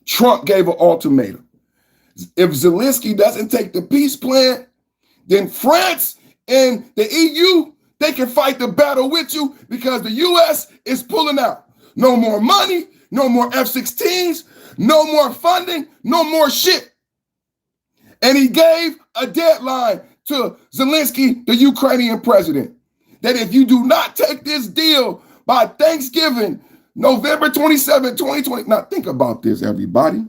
S1: Trump gave an ultimatum. If Zelensky doesn't take the peace plan, then France and the EU, they can fight the battle with you because the U.S. is pulling out. No more money, no more F-16s, no more funding, no more shit. And he gave a deadline to Zelensky, the Ukrainian president, that if you do not take this deal by Thanksgiving, November 27, 2020. Now think about this, everybody.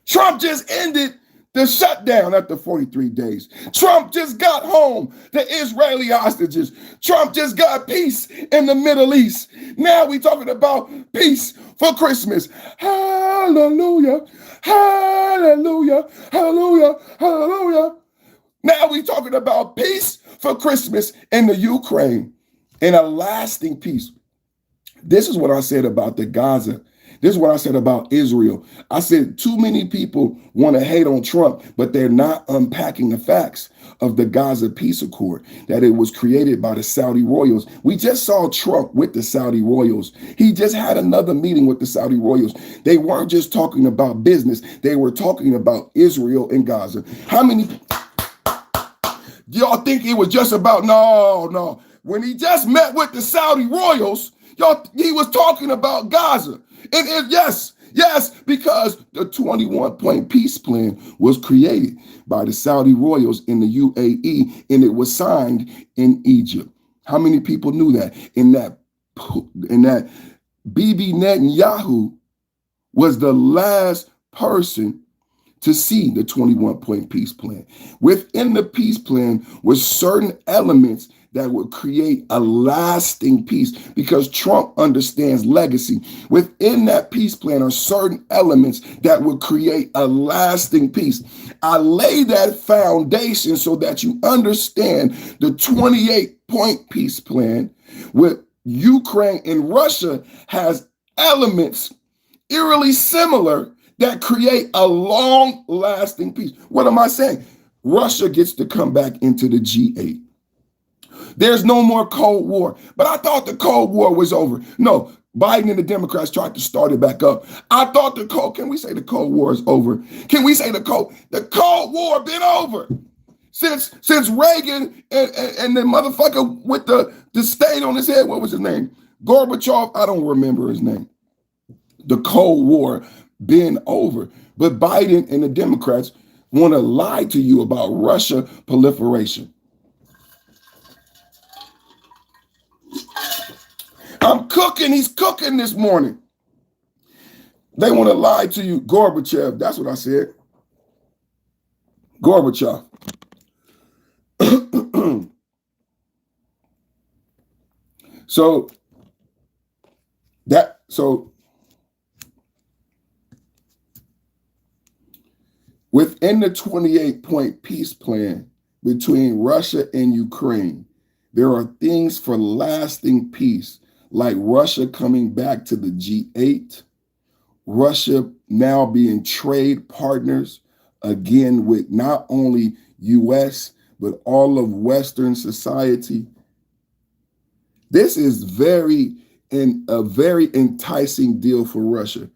S1: Trump just ended the shutdown after 43 days. Trump just got home the Israeli hostages. Trump just got peace in the Middle East. Now we talking about peace for Christmas. Hallelujah, hallelujah, hallelujah, hallelujah. Now we talking about peace for Christmas in the Ukraine and a lasting peace. This is what I said about the Gaza. This is what I said about Israel. I said too many people want to hate on Trump, but they're not unpacking the facts of the Gaza peace accord, that it was created by the Saudi royals. We just saw Trump with the Saudi royals. He just had another meeting with the Saudi royals. They weren't just talking about business. They were talking about Israel and Gaza. How many y'all think it was just about, no. When he just met with the Saudi royals, he was talking about Gaza. And yes, because the 21-point peace plan was created by the Saudi royals in the UAE, and it was signed in Egypt. How many people knew that? In that Bibi Netanyahu was the last person to see the 21-point peace plan. Within the peace plan was certain elements that would create a lasting peace, because Trump understands legacy. Within that peace plan are certain elements that would create a lasting peace. I lay that foundation so that you understand the 28-point peace plan with Ukraine and Russia has elements eerily similar that create a long-lasting peace. What am I saying? Russia gets to come back into the G8. There's no more Cold War. But I thought the Cold War was over. No, Biden and the Democrats tried to start it back up. I thought can we say the Cold War is over? Can we say the Cold War been over? Since Reagan and the motherfucker with the stain on his head, what was his name? Gorbachev, I don't remember his name. The Cold War been over. But Biden and the Democrats want to lie to you about Russia proliferation. I'm cooking. He's cooking this morning. They want to lie to you. Gorbachev. That's what I said. Gorbachev. So within the 28-point peace plan between Russia and Ukraine, there are things for lasting peace, like Russia coming back to the G8, Russia now being trade partners again with not only US, but all of Western society. This is a very enticing deal for Russia.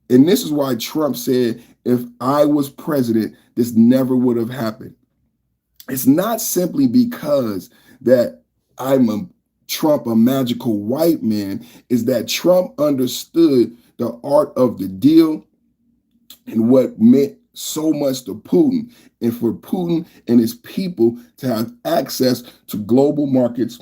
S1: And this is why Trump said, if I was president, this never would have happened. It's not simply because that Trump, a magical white man, is that Trump understood the art of the deal and what meant so much to Putin, and for Putin and his people to have access to global markets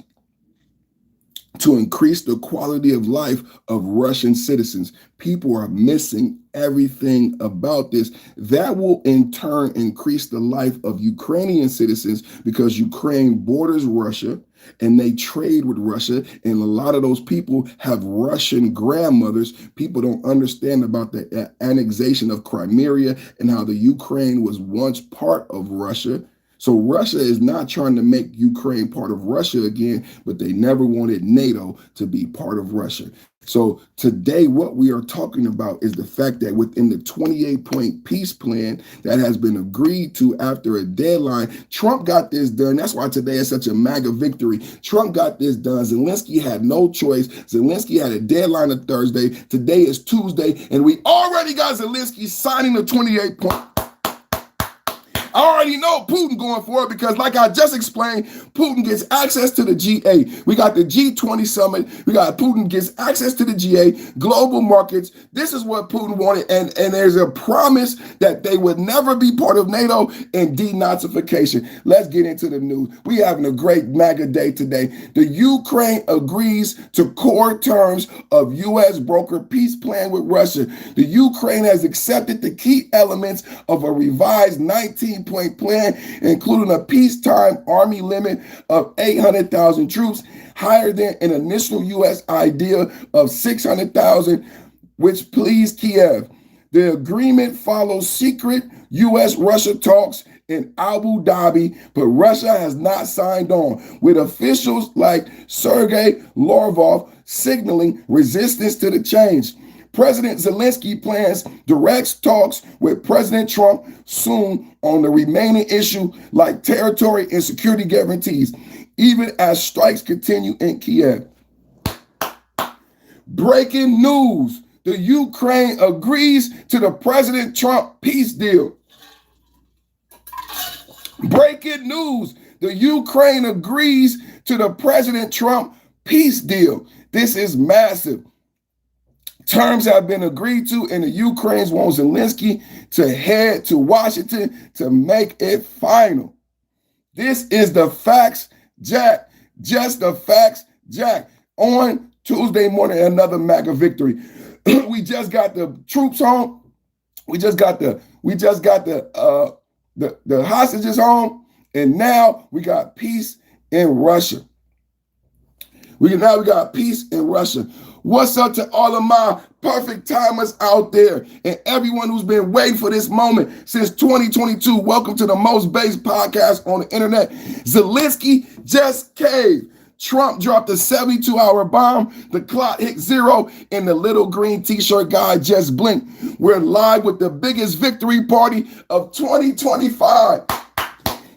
S1: to increase the quality of life of Russian citizens. People are missing everything about this. That will in turn increase the life of Ukrainian citizens, because Ukraine borders Russia and they trade with Russia. And a lot of those people have Russian grandmothers. People don't understand about the annexation of Crimea and how the Ukraine was once part of Russia. So Russia is not trying to make Ukraine part of Russia again, but they never wanted NATO to be part of Russia. So today, what we are talking about is the fact that within the 28-point peace plan that has been agreed to after a deadline, Trump got this done. That's why today is such a MAGA victory. Trump got this done. Zelensky had no choice. Zelensky had a deadline of Thursday. Today is Tuesday, and we already got Zelensky signing the 28-point. I already know Putin going for it, because like I just explained, Putin gets access to the G8. We got the G20 summit. We got Putin gets access to the G8, global markets. This is what Putin wanted. And there's a promise that they would never be part of NATO and denazification. Let's get into the news. We having a great MAGA day today. The Ukraine agrees to core terms of U.S. broker peace plan with Russia. The Ukraine has accepted the key elements of a revised 19-point plan, including a peacetime army limit of 800,000 troops, higher than an initial U.S. idea of 600,000, which pleased Kiev. The agreement follows secret U.S.-Russia talks in Abu Dhabi, but Russia has not signed on, with officials like Sergei Lavrov signaling resistance to the change. President Zelensky plans direct talks with President Trump soon on the remaining issue like territory and security guarantees, even as strikes continue in Kiev. Breaking news. The Ukraine agrees to the President Trump peace deal. Breaking news. The Ukraine agrees to the President Trump peace deal. This is massive. Terms have been agreed to, and the Ukraine wants Zelensky to head to Washington to make it final. This is the facts, Jack. Just the facts, Jack. On Tuesday morning, another MAGA victory. We just got the troops home. We just got the hostages home, and now we got peace in Russia. We got peace in Russia. What's up to all of my perfect timers out there and everyone who's been waiting for this moment since 2022? Welcome to the most based podcast on the internet. Zelensky just caved. Trump dropped a 72-hour bomb. The clock hit zero, and the little green t-shirt guy just blinked. We're live with the biggest victory party of 2025.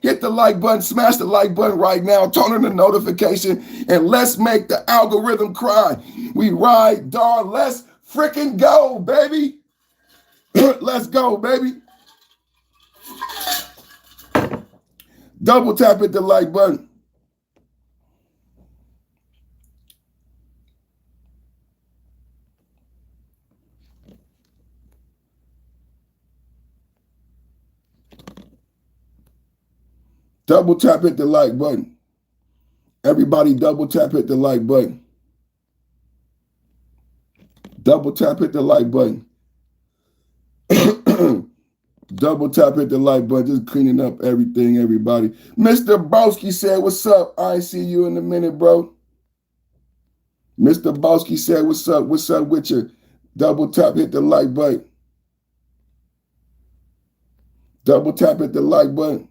S1: Hit the like button, smash the like button right now, turn on the notification, and let's make the algorithm cry. We ride, dog. Let's freaking go, baby. Let's go, baby. Double tap hit the like button. Double tap hit the like button. Everybody double tap hit the like button. Double tap hit the like button. Double tap hit the like button. Just cleaning up everything, everybody. Mr. Bowski said, what's up? I ain't see you in a minute, bro. Mr. Bowski said, what's up? What's up with you? Double tap hit the like button. Double tap hit the like button.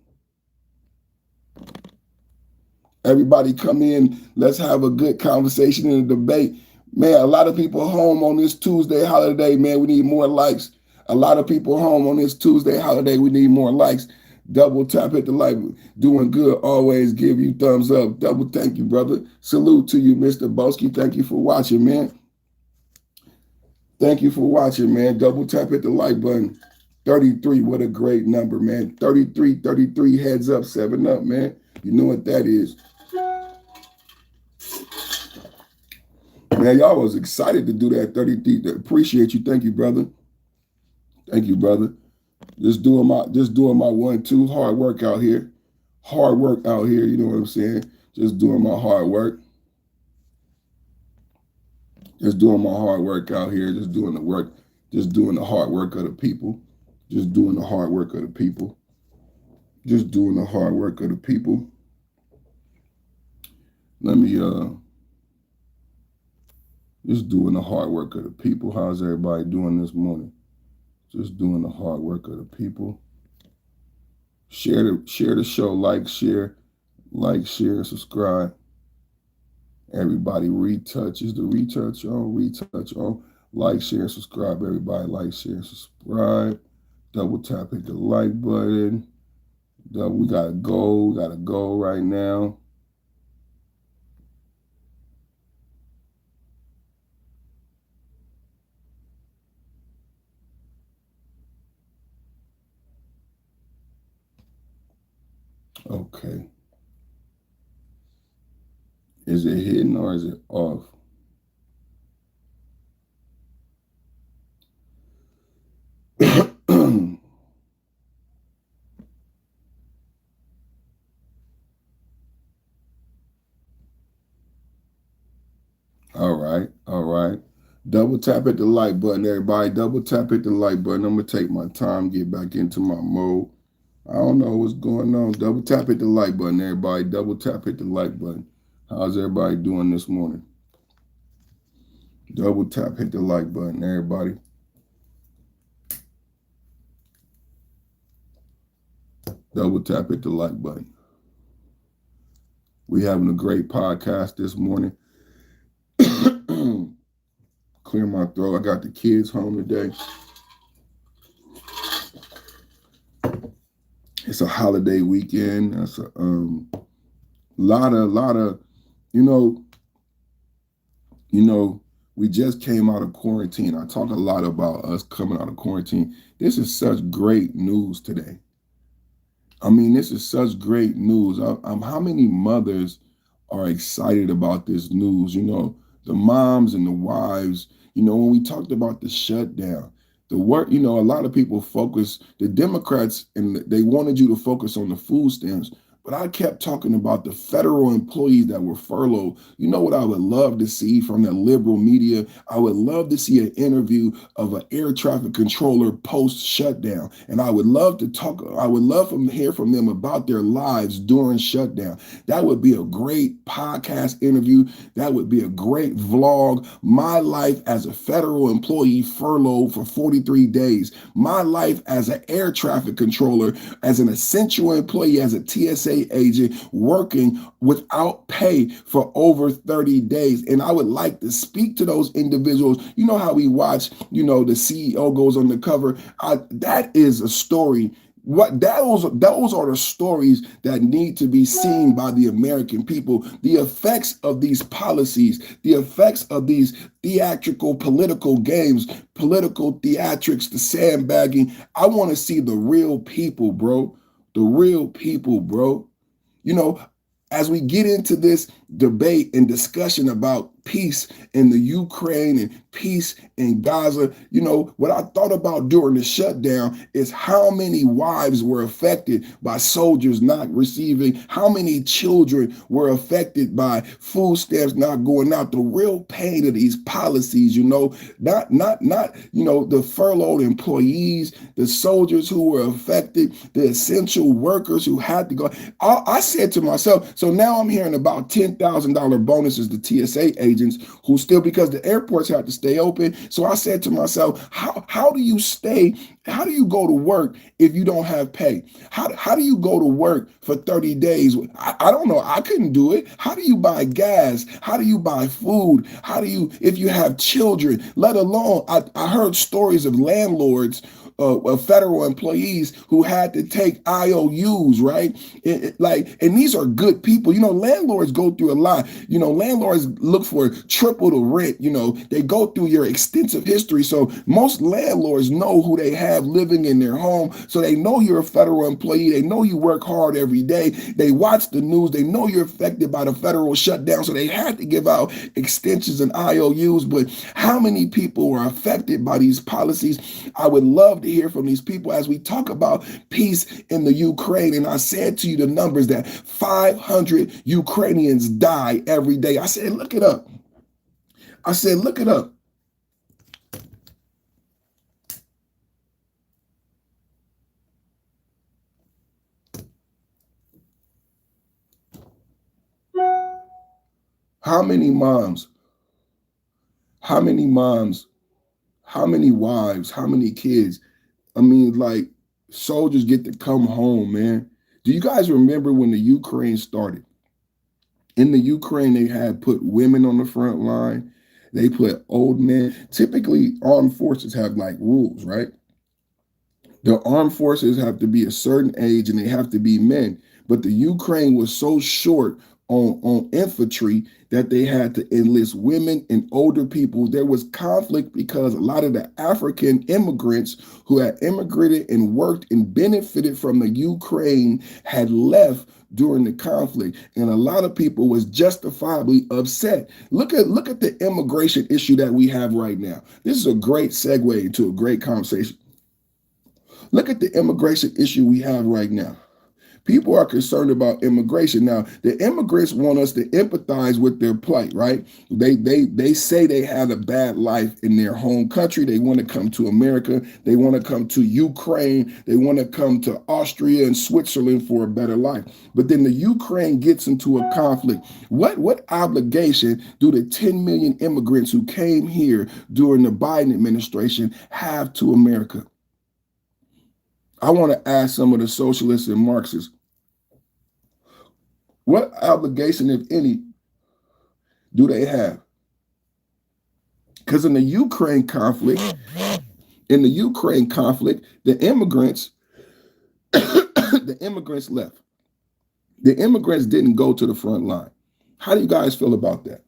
S1: Everybody come in. Let's have a good conversation and a debate. Man, a lot of people home on this Tuesday holiday, man. We need more likes. A lot of people home on this Tuesday holiday. We need more likes. Double tap hit the like. Doing good. Always give you thumbs up. Double thank you, brother. Salute to you, Mr. Bosky. Thank you for watching, man. Thank you for watching, man. Double tap hit the like button. 33, what a great number, man. 33, heads up, 7 up, man. You know what that is. Man, y'all was excited to do that 33. Appreciate you. Thank you, brother. Thank you, brother. Just doing my 1-2 hard work out here. Hard work out here, you know what I'm saying? Just doing my hard work. Just doing my hard work out here. Just doing the work. Just doing the hard work of the people. Just doing the hard work of the people. Just doing the hard work of the people. Let me just doing the hard work of the people. How's everybody doing this morning? Just doing the hard work of the people. Share the show, share, subscribe. Everybody retouch. Is the retouch on? Retouch on. Like, share, subscribe. Everybody like, share, subscribe. Double tap hit the like button. We got a goal. We got a goal right now. Okay. Is it hidden or is it off? All right. Double tap at the like button, everybody. Double tap at the like button. I'm going to take my time, get back into my mode. I don't know what's going on. Double tap at the like button, everybody. Double tap at the like button. How's everybody doing this morning? Double tap, hit the like button, everybody. Double tap, hit the like button. We having a great podcast this morning. clear my throat. I got the kids home today. It's a holiday weekend. That's a lot of, you know, we just came out of quarantine. I talk a lot about us coming out of quarantine. This is such great news today. I mean, this is such great news. How many mothers are excited about this news? You know, the moms and the wives. You know, when we talked about the shutdown, the work, you know, a lot of people focus, the Democrats, and they wanted you to focus on the food stamps. But I kept talking about the federal employees that were furloughed. You know what I would love to see from the liberal media? I would love to see an interview of an air traffic controller post shutdown. And I would love to hear from them about their lives during shutdown. That would be a great podcast interview. That would be a great vlog. My life as a federal employee furloughed for 43 days. My life as an air traffic controller, as an essential employee, as a TSA agent working without pay for over 30 days. And I would like to speak to those individuals. You know how we watch, you know, the CEO goes on the cover. That is a story. Those are the stories that need to be seen by the American people. The effects of these policies, the effects of these theatrical political games, political theatrics, the sandbagging. I want to see the real people, bro. The real people, bro. You know, as we get into this debate and discussion about peace in the Ukraine and peace in Gaza, you know, what I thought about during the shutdown is how many wives were affected by soldiers not receiving, how many children were affected by food stamps not going out, the real pain of these policies, you know, not, you know, the furloughed employees, the soldiers who were affected, the essential workers who had to go. I said to myself, so now I'm hearing about $10,000 bonuses to TSA agents who still, because the airports have to stay open. So I said to myself, how do you go to work if you don't have pay? How do you go to work for 30 days? I don't know. I couldn't do it. How do you buy gas? How do you buy food? How do you, if you have children, let alone, I heard stories of landlords, federal employees who had to take IOUs, right? And these are good people. You know, landlords go through a lot. You know, landlords look for triple the rent. You know, they go through your extensive history. So most landlords know who they have living in their home. So they know you're a federal employee. They know you work hard every day. They watch the news. They know you're affected by the federal shutdown. So they had to give out extensions and IOUs. But how many people were affected by these policies? I would love to hear from these people as we talk about peace in the Ukraine. And I said to you the numbers that 500 Ukrainians die every day. I said, look it up. I said, look it up. How many moms, how many moms, how many wives, how many kids? I mean, like, soldiers get to come home, man. Do you guys remember when the Ukraine started? In the Ukraine, they had put women on the front line. They put old men. Typically, armed forces have like rules, right? The armed forces have to be a certain age and they have to be men. But the Ukraine was so short on infantry that they had to enlist women and older people. There was conflict because a lot of the African immigrants who had immigrated and worked and benefited from the Ukraine had left during the conflict, and a lot of people was justifiably upset. Look at the immigration issue that we have right now. This is a great segue into a great conversation. Look at the immigration issue we have right now. People are concerned about immigration. Now, the immigrants want us to empathize with their plight, right? They say they had a bad life in their home country. They want to come to America. They want to come to Ukraine. They want to come to Austria and Switzerland for a better life. But then the Ukraine gets into a conflict. What obligation do the 10 million immigrants who came here during the Biden administration have to America? I want to ask some of the socialists and Marxists, what obligation, if any, do they have? Because in the Ukraine conflict, the immigrants, the immigrants left. The immigrants didn't go to the front line. How do you guys feel about that?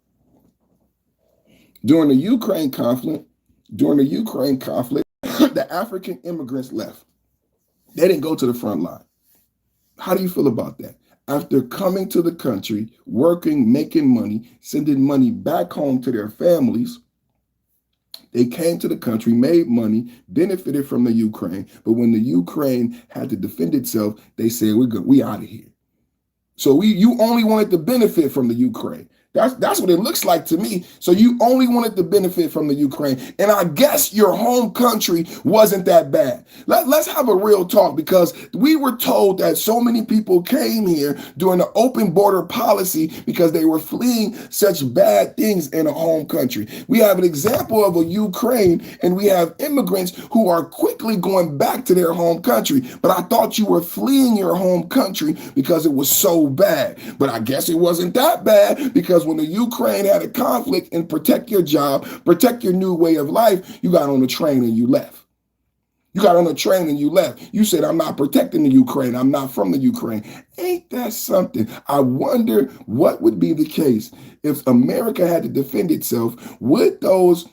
S1: During the Ukraine conflict, the African immigrants left. They didn't go to the front line. How do you feel about that? After coming to the country, working, making money, sending money back home to their families, they came to the country, made money, benefited from the Ukraine. But when the Ukraine had to defend itself, they said, we're good, we out of here. So you only wanted to benefit from the Ukraine. That's what it looks like to me. So you only wanted to benefit from the Ukraine. And I guess your home country wasn't that bad. Let's have a real talk, because we were told that so many people came here during the open border policy because they were fleeing such bad things in a home country. We have an example of a Ukraine, and we have immigrants who are quickly going back to their home country. But I thought you were fleeing your home country because it was so bad. But I guess it wasn't that bad, because when the Ukraine had a conflict, and protect your job, protect your new way of life, you got on the train and you left. You got on the train and you left. You said, I'm not protecting the Ukraine. I'm not from the Ukraine. Ain't that something? I wonder what would be the case if America had to defend itself. Would those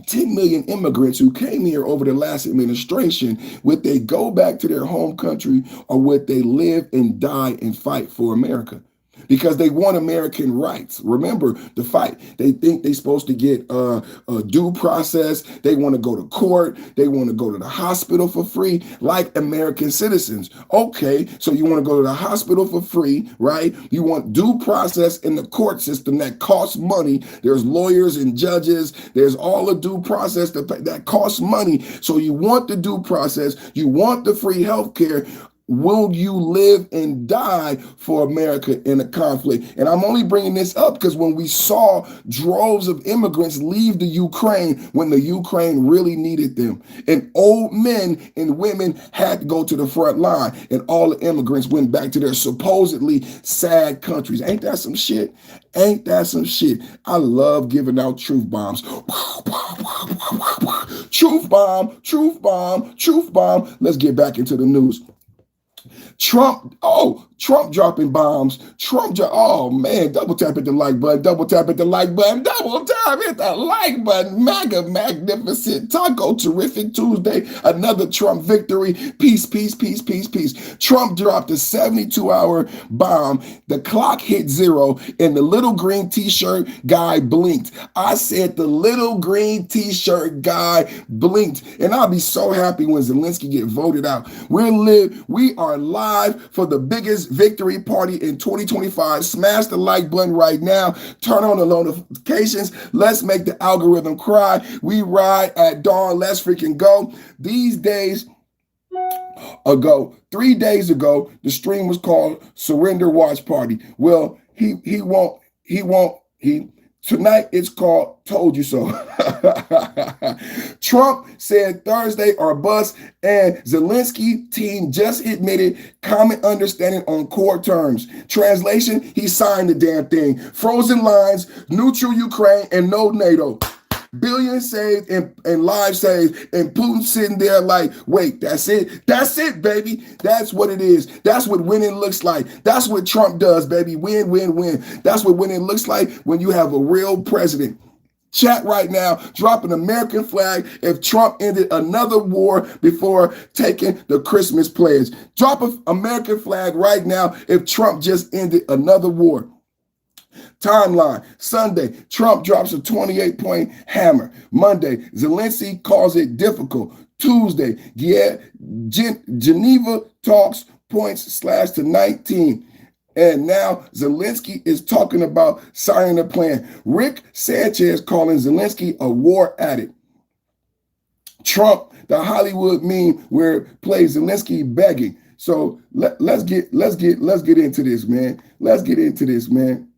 S1: 10 million immigrants who came here over the last administration, would they go back to their home country, or would they live and die and fight for America? Because they want American rights. Remember the fight. They think they're supposed to get a due process. They want to go to court. They want to go to the hospital for free, like American citizens. Okay, so you want to go to the hospital for free, right? You want due process in the court system that costs money. There's lawyers and judges. There's all the due process that costs money. So you want the due process. You want the free health care. Will you live and die for America in a conflict? And I'm only bringing this up because when we saw droves of immigrants leave the Ukraine when the Ukraine really needed them, and old men and women had to go to the front line, and all the immigrants went back to their supposedly sad countries. Ain't that some shit? Ain't that some shit? I love giving out truth bombs. Truth bomb, truth bomb, truth bomb. Let's get back into the news. Trump dropping bombs. Oh man, double tap at the like button, double tap at the like button, double tap at the like button. MAGA, magnificent, taco, terrific Tuesday. Another Trump victory. Peace, peace, peace, peace, peace. Trump dropped a 72-hour bomb. The clock hit 0, and the little green t-shirt guy blinked. I said the little green t-shirt guy blinked. And I'll be so happy when Zelensky get voted out. We are live for the biggest victory party in 2025. Smash the like button right now. Turn on the notifications. Let's make the algorithm cry. We ride at dawn. Let's freaking go. 3 days ago, the stream was called Surrender Watch Party. Well, tonight it's called Told You So. Trump said Thursday or bust, and Zelensky team just admitted common understanding on core terms. Translation, he signed the damn thing. Frozen lines, neutral Ukraine, and no NATO. Billions saved and lives saved, and Putin sitting there like, wait, that's it? That's it, baby. That's what it is. That's what winning looks like. That's what Trump does, baby. Win, win, win. That's what winning looks like when you have a real president. Chat right now, drop an American flag if Trump ended another war before taking the Christmas pledge. Drop an American flag right now if Trump just ended another war. Timeline. Sunday, Trump drops a 28-point hammer. Monday, Zelensky calls it difficult. Tuesday, Geneva talks points slashed to 19. And now Zelensky is talking about signing a plan. Rick Sanchez calling Zelensky a war addict. Trump, the Hollywood meme where it plays Zelensky begging. So let's get into this, man. Let's get into this, man.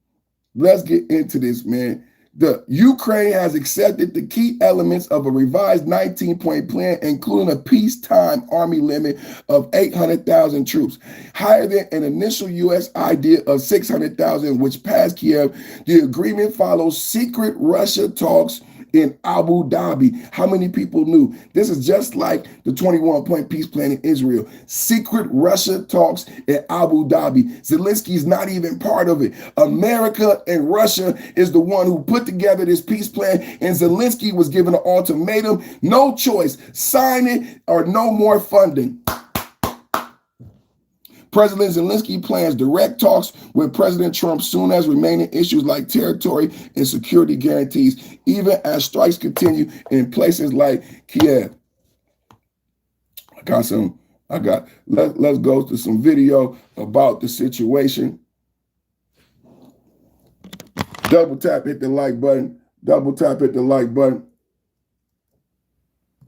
S1: The Ukraine has accepted the key elements of a revised 19-point plan, including a peacetime army limit of 800,000 troops, higher than an initial U.S. idea of 600,000, which passed Kiev. The agreement follows secret Russia talks in Abu Dhabi. How many people knew? This is just like the 21-point peace plan in Israel. Secret Russia talks in Abu Dhabi. Zelensky's not even part of it. America and Russia is the one who put together this peace plan, and Zelensky was given an ultimatum, no choice, sign it or no more funding. President Zelensky plans direct talks with President Trump soon as remaining issues like territory and security guarantees, even as strikes continue in places like Kiev. Let's go to some video about the situation. Double tap, hit the like button. Double tap, hit the like button.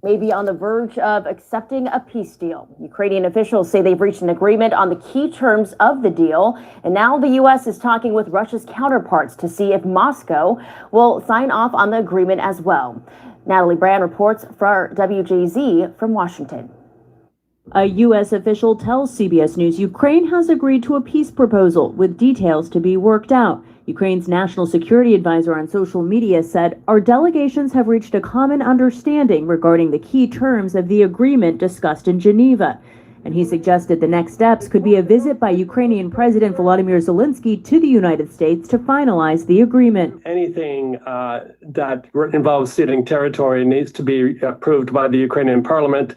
S2: May be on the verge of accepting a peace deal. Ukrainian officials say they've reached an agreement on the key terms of the deal, and now the U.S. is talking with Russia's counterparts to see if Moscow will sign off on the agreement as well. Natalie Brand reports for WJZ from Washington.
S3: A U.S. official tells CBS News Ukraine has agreed to a peace proposal with details to be worked out. Ukraine's national security advisor on social media said, "Our delegations have reached a common understanding regarding the key terms of the agreement discussed in Geneva." And he suggested the next steps could be a visit by Ukrainian President Volodymyr Zelensky to the United States to finalize the agreement.
S4: Anything that involves ceding territory needs to be approved by the Ukrainian parliament.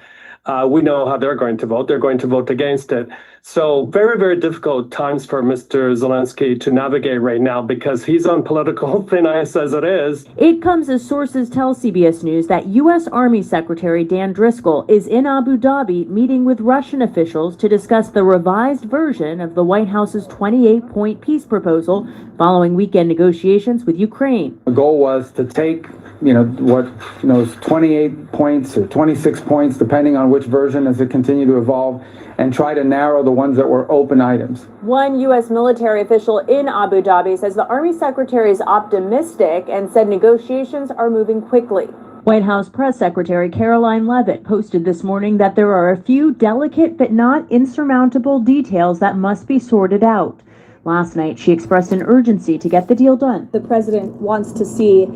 S4: We know how they're going to vote. They're going to vote against it. So very, very difficult times for Mr. Zelensky to navigate right now because he's on political thin ice as it is.
S3: It comes as sources tell CBS News that U.S. Army Secretary Dan Driscoll is in Abu Dhabi meeting with Russian officials to discuss the revised version of the White House's 28-point peace proposal following weekend negotiations with Ukraine.
S5: The goal was to take, 28 points or 26 points, depending on which version as it continued to evolve, and try to narrow the ones that were open items.
S2: One U.S. military official in Abu Dhabi says the Army Secretary is optimistic and said negotiations are moving quickly.
S3: White House Press Secretary Caroline Leavitt posted this morning that there are a few delicate but not insurmountable details that must be sorted out. Last night, she expressed an urgency to get the deal done.
S6: The president wants to see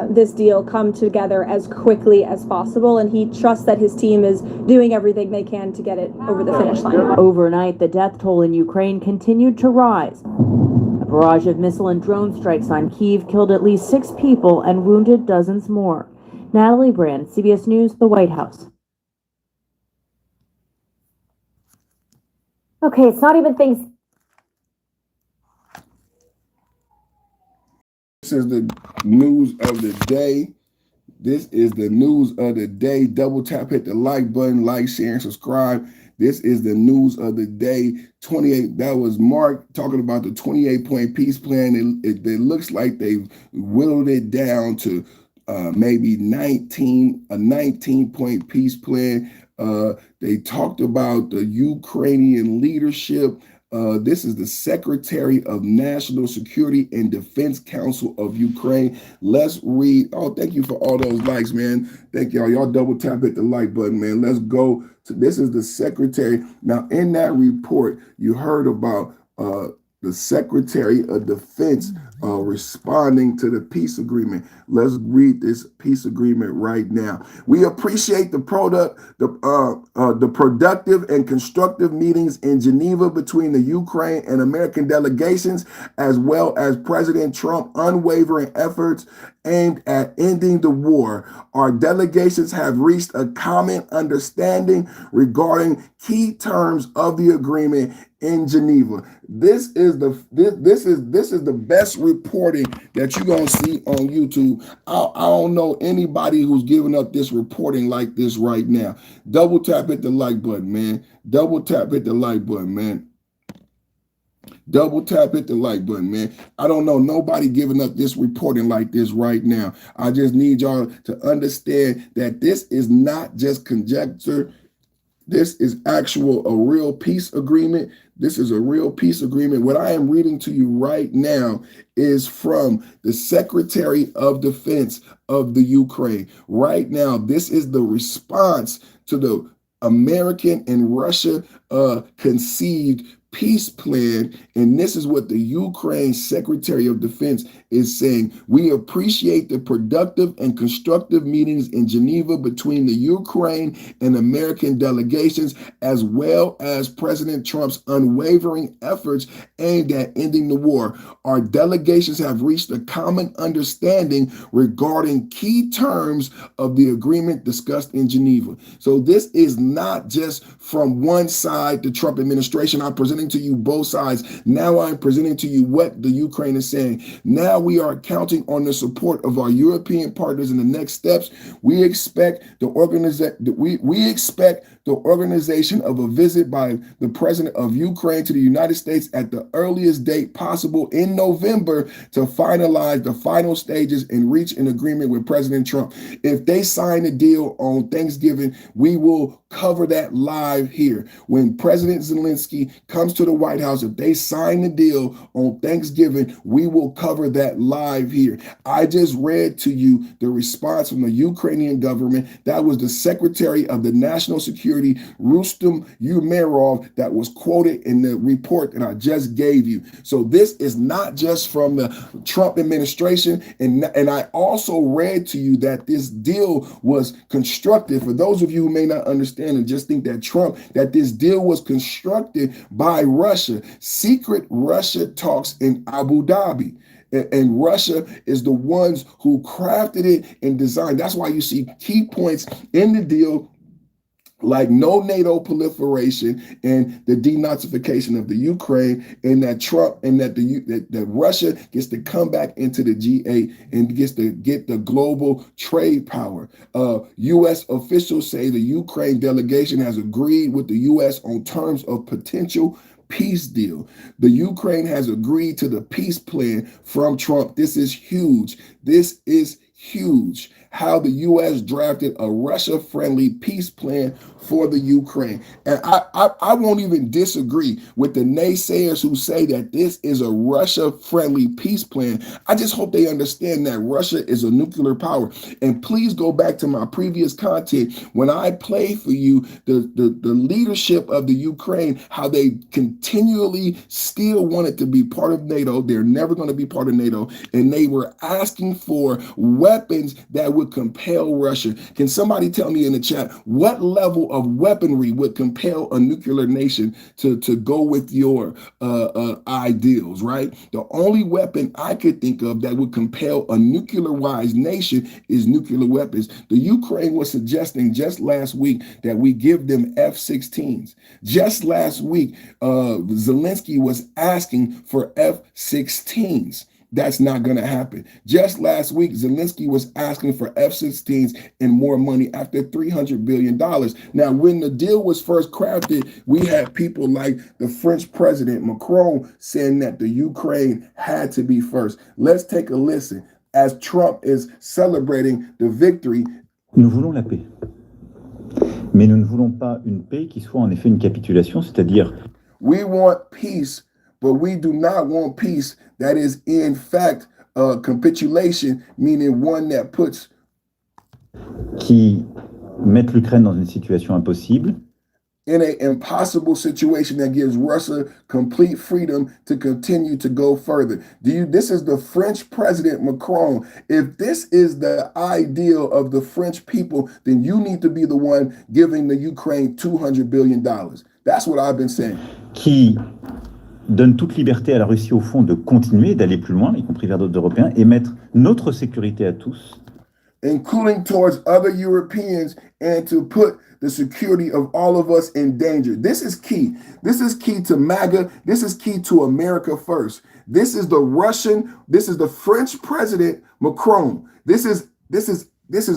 S6: this deal come together as quickly as possible, and he trusts that his team is doing everything they can to get it over the finish line.
S3: Overnight, the death toll in Ukraine continued to rise. A barrage of missile and drone strikes on Kyiv killed at least 6 people and wounded dozens more. Natalie Brand, CBS News, the White House.
S2: Okay, it's not even Thanksgiving.
S1: This is the news of the day. This is the news of the day. Double tap, hit the like button, like, share, and subscribe. This is the news of the day. 28, that was Mark talking about the 28-point peace plan. It looks like they've whittled it down to maybe a 19-point peace plan. They talked about the Ukrainian leadership. This is the Secretary of National Security and Defense Council of Ukraine. Let's read. Oh, thank you for all those likes, man. Thank y'all. Y'all double tap hit the like button, man. Let's go. This is the Secretary. Now, in that report, you heard about the Secretary of Defense responding to the peace agreement. Let's read this peace agreement right now. We appreciate the productive and constructive meetings in Geneva between the Ukraine and American delegations, as well as President Trump's unwavering efforts aimed at ending the war. Our delegations have reached a common understanding regarding key terms of the agreement in Geneva. This is the best reporting that you're gonna see on YouTube. I don't know anybody who's giving up this reporting like this right now. Double tap hit the like button, man. Double tap hit the like button, man. Double tap hit the like button, man. I don't know nobody giving up this reporting like this right now. I just need y'all to understand that this is not just conjecture. This is a real peace agreement. This is a real peace agreement. What I am reading to you right now is from the Secretary of Defense of the Ukraine. Right now, this is the response to the American and Russia conceived peace plan, and this is what the Ukraine Secretary of Defense is saying. We appreciate the productive and constructive meetings in Geneva between the Ukraine and American delegations, as well as President Trump's unwavering efforts aimed at ending the war. Our delegations have reached a common understanding regarding key terms of the agreement discussed in Geneva. So this is not just from one side, the Trump administration. I'm presenting to you both sides. Now I'm presenting to you what the Ukraine is saying. Now we are counting on the support of our European partners in the next steps. We expect the organization of a visit by the president of Ukraine to the United States at the earliest date possible in November to finalize the final stages and reach an agreement with President Trump. If they sign a deal on Thanksgiving, we will cover that live here. When President Zelensky comes to the White House, if they sign the deal on Thanksgiving, we will cover that live here. I just read to you the response from the Ukrainian government. That was the Secretary of the National Security, Rustem Umerov, that was quoted in the report that I just gave you. So this is not just from the Trump administration. And I also read to you that this deal was constructed. For those of you who may not understand and just think that this deal was constructed by Russia, secret Russia talks in Abu Dhabi. And Russia is the ones who crafted it and designed. That's why you see key points in the deal, like no NATO proliferation and the denazification of the Ukraine, and that Trump and that Russia gets to come back into the G8 and gets to get the global trade power. U.S. officials say the Ukraine delegation has agreed with the U.S. on terms of potential peace deal. The Ukraine has agreed to the peace plan from Trump. This is huge. This is huge. How the U.S. drafted a Russia-friendly peace plan for the Ukraine. And I won't even disagree with the naysayers who say that this is a Russia-friendly peace plan. I just hope they understand that Russia is a nuclear power. And please go back to my previous content when I play for you the leadership of the Ukraine, how they continually still wanted to be part of NATO. They're never going to be part of NATO. And they were asking for weapons that would compel Russia. Can somebody tell me in the chat what level of weaponry would compel a nuclear nation to go with your ideals, right? The only weapon I could think of that would compel a nuclear-wise nation is nuclear weapons. The Ukraine was suggesting just last week that we give them F-16s. Just last week, Zelensky was asking for F-16s. That's not going to happen. Just last week, Zelensky was asking for F-16s and more money after $300 billion. Now, when the deal was first crafted, we had people like the French president, Macron, saying that the Ukraine had to be first. Let's take a listen as Trump is celebrating the victory.
S7: Nous voulons la paix. Mais nous ne voulons pas une paix qui soit en effet une capitulation, c'est-à-dire...
S1: We want peace, but we do not want peace that is in fact a capitulation, meaning one that puts...
S7: Qui mettent l'Ukraine dans une situation impossible.
S1: In an impossible situation that gives Russia complete freedom to continue to go further. This is the French president, Macron. If this is the ideal of the French people, then you need to be the one giving the Ukraine $200 billion. That's what I've been saying.
S7: Qui donne toute liberté à la Russie, au fond, de continuer, d'aller plus loin, y compris vers d'autres Européens, et mettre notre sécurité à tous.
S1: Including towards other Europeans, and to put the security of all of us in danger. This is key. This is key to MAGA. This is key to America first. This is the French president, Macron. This is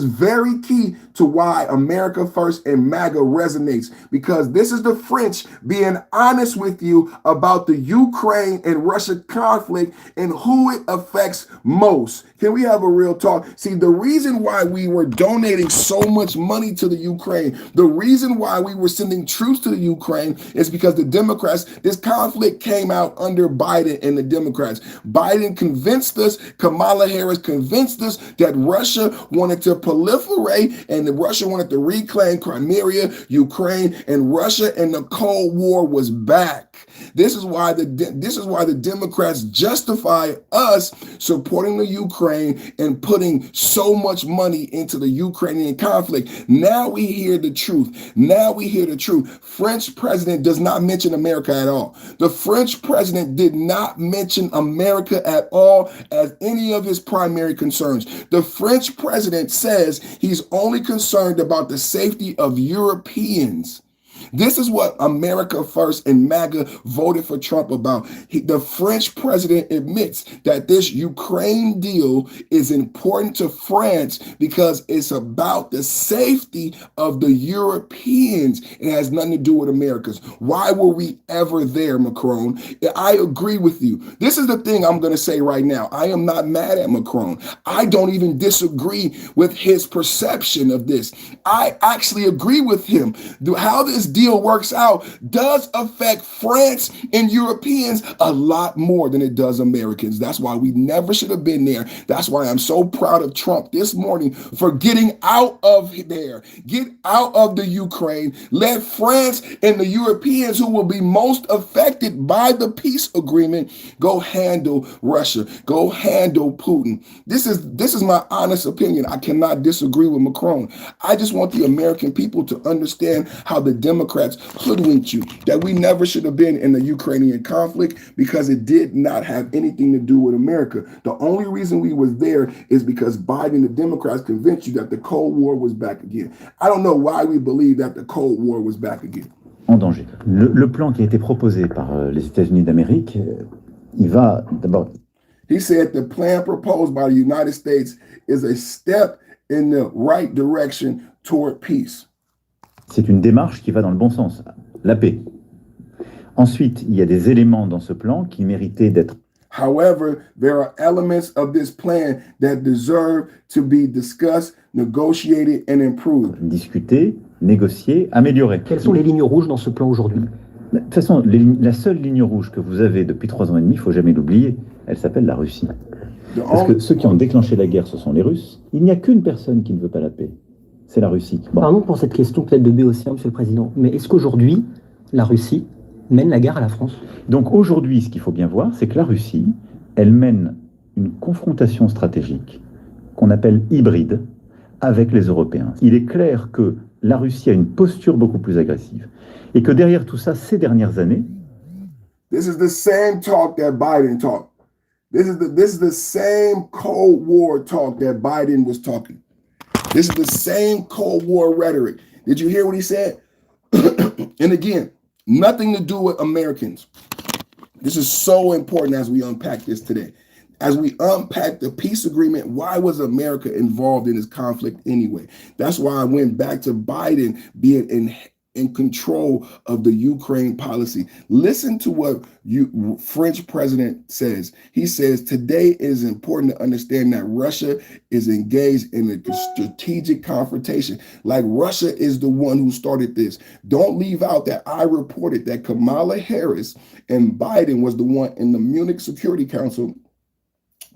S1: very key to why America First and MAGA resonates, because this is the French being honest with you about the Ukraine and Russia conflict and who it affects most. Can we have a real talk? See, the reason why we were donating so much money to the Ukraine, the reason why we were sending troops to the Ukraine is because the Democrats, this conflict came out under Biden and the Democrats. Biden convinced us, Kamala Harris convinced us that Russia wanted to proliferate and that Russia wanted to reclaim Crimea, Ukraine, and Russia and the Cold War was back. back. This is why the Democrats justify us supporting the Ukraine and putting so much money into the Ukrainian conflict. Now we hear the truth. Now we hear the truth. French president does not mention America at all. The French president did not mention America at all as any of his primary concerns. The French president says he's only concerned about the safety of Europeans. This is what America First and MAGA voted for Trump about. The French president admits that this Ukraine deal is important to France because it's about the safety of the Europeans. It has nothing to do with Americans. Why were we ever there, Macron? I agree with you. This is the thing I'm going to say right now. I am not mad at Macron. I don't even disagree with his perception of this. I actually agree with him. How this deal works out does affect France and Europeans a lot more than it does Americans. That's why we never should have been there. That's why I'm so proud of Trump this morning for getting out of there. Get out of the Ukraine. Let France and the Europeans who will be most affected by the peace agreement go handle Russia. Go handle Putin. This is my honest opinion. I cannot disagree with Macron. I just want the American people to understand how the Democrats hoodwinked you, that we never should have been in the Ukrainian conflict because it did not have anything to do with America. The only reason we was there is because Biden and the Democrats convinced you that the Cold War was back again. I don't know why we believe that the Cold War was back again.
S7: En danger. Le plan qui a été proposé par les États-Unis d'Amérique, il va d'abord...
S1: He said the plan proposed by the United States is a step in the right direction toward peace.
S7: C'est une démarche qui va dans le bon sens, la paix. Ensuite, il y a des éléments dans ce plan qui méritaient d'être...
S1: However, there are elements of this plan that deserve to be discussed, negotiated and improved.
S7: Discuter, négocier, améliorer.
S8: Quelles sont les lignes rouges dans ce plan aujourd'hui?
S7: De toute façon, la seule ligne rouge que vous avez depuis 3 ans et demi, il ne faut jamais l'oublier, elle s'appelle la Russie. Parce que ceux qui ont déclenché la guerre, ce sont les Russes. Il n'y a qu'une personne qui ne veut pas la paix. C'est la Russie. Bon.
S8: Pardon pour cette question peut-être de béotien, Monsieur le Président, mais est-ce qu'aujourd'hui, la Russie mène la guerre à la France?
S7: Donc aujourd'hui, ce qu'il faut bien voir, c'est que la Russie, elle mène une confrontation stratégique qu'on appelle hybride avec les Européens. Il est clair que la Russie a une posture beaucoup plus agressive et que derrière tout ça, ces dernières années...
S1: This is the same talk that Biden talked. This is the same Cold War talk that Biden was talking. This is the same Cold War rhetoric. Did you hear what he said? And again, nothing to do with Americans. This is so important as we unpack this today. As we unpack the peace agreement, why was America involved in this conflict anyway? That's why I went back to Biden being in control of the Ukraine policy. Listen to what French president says. He says, today it is important to understand that Russia is engaged in a strategic confrontation. Like Russia is the one who started this. Don't leave out that I reported that Kamala Harris and Biden was the one in the Munich Security Council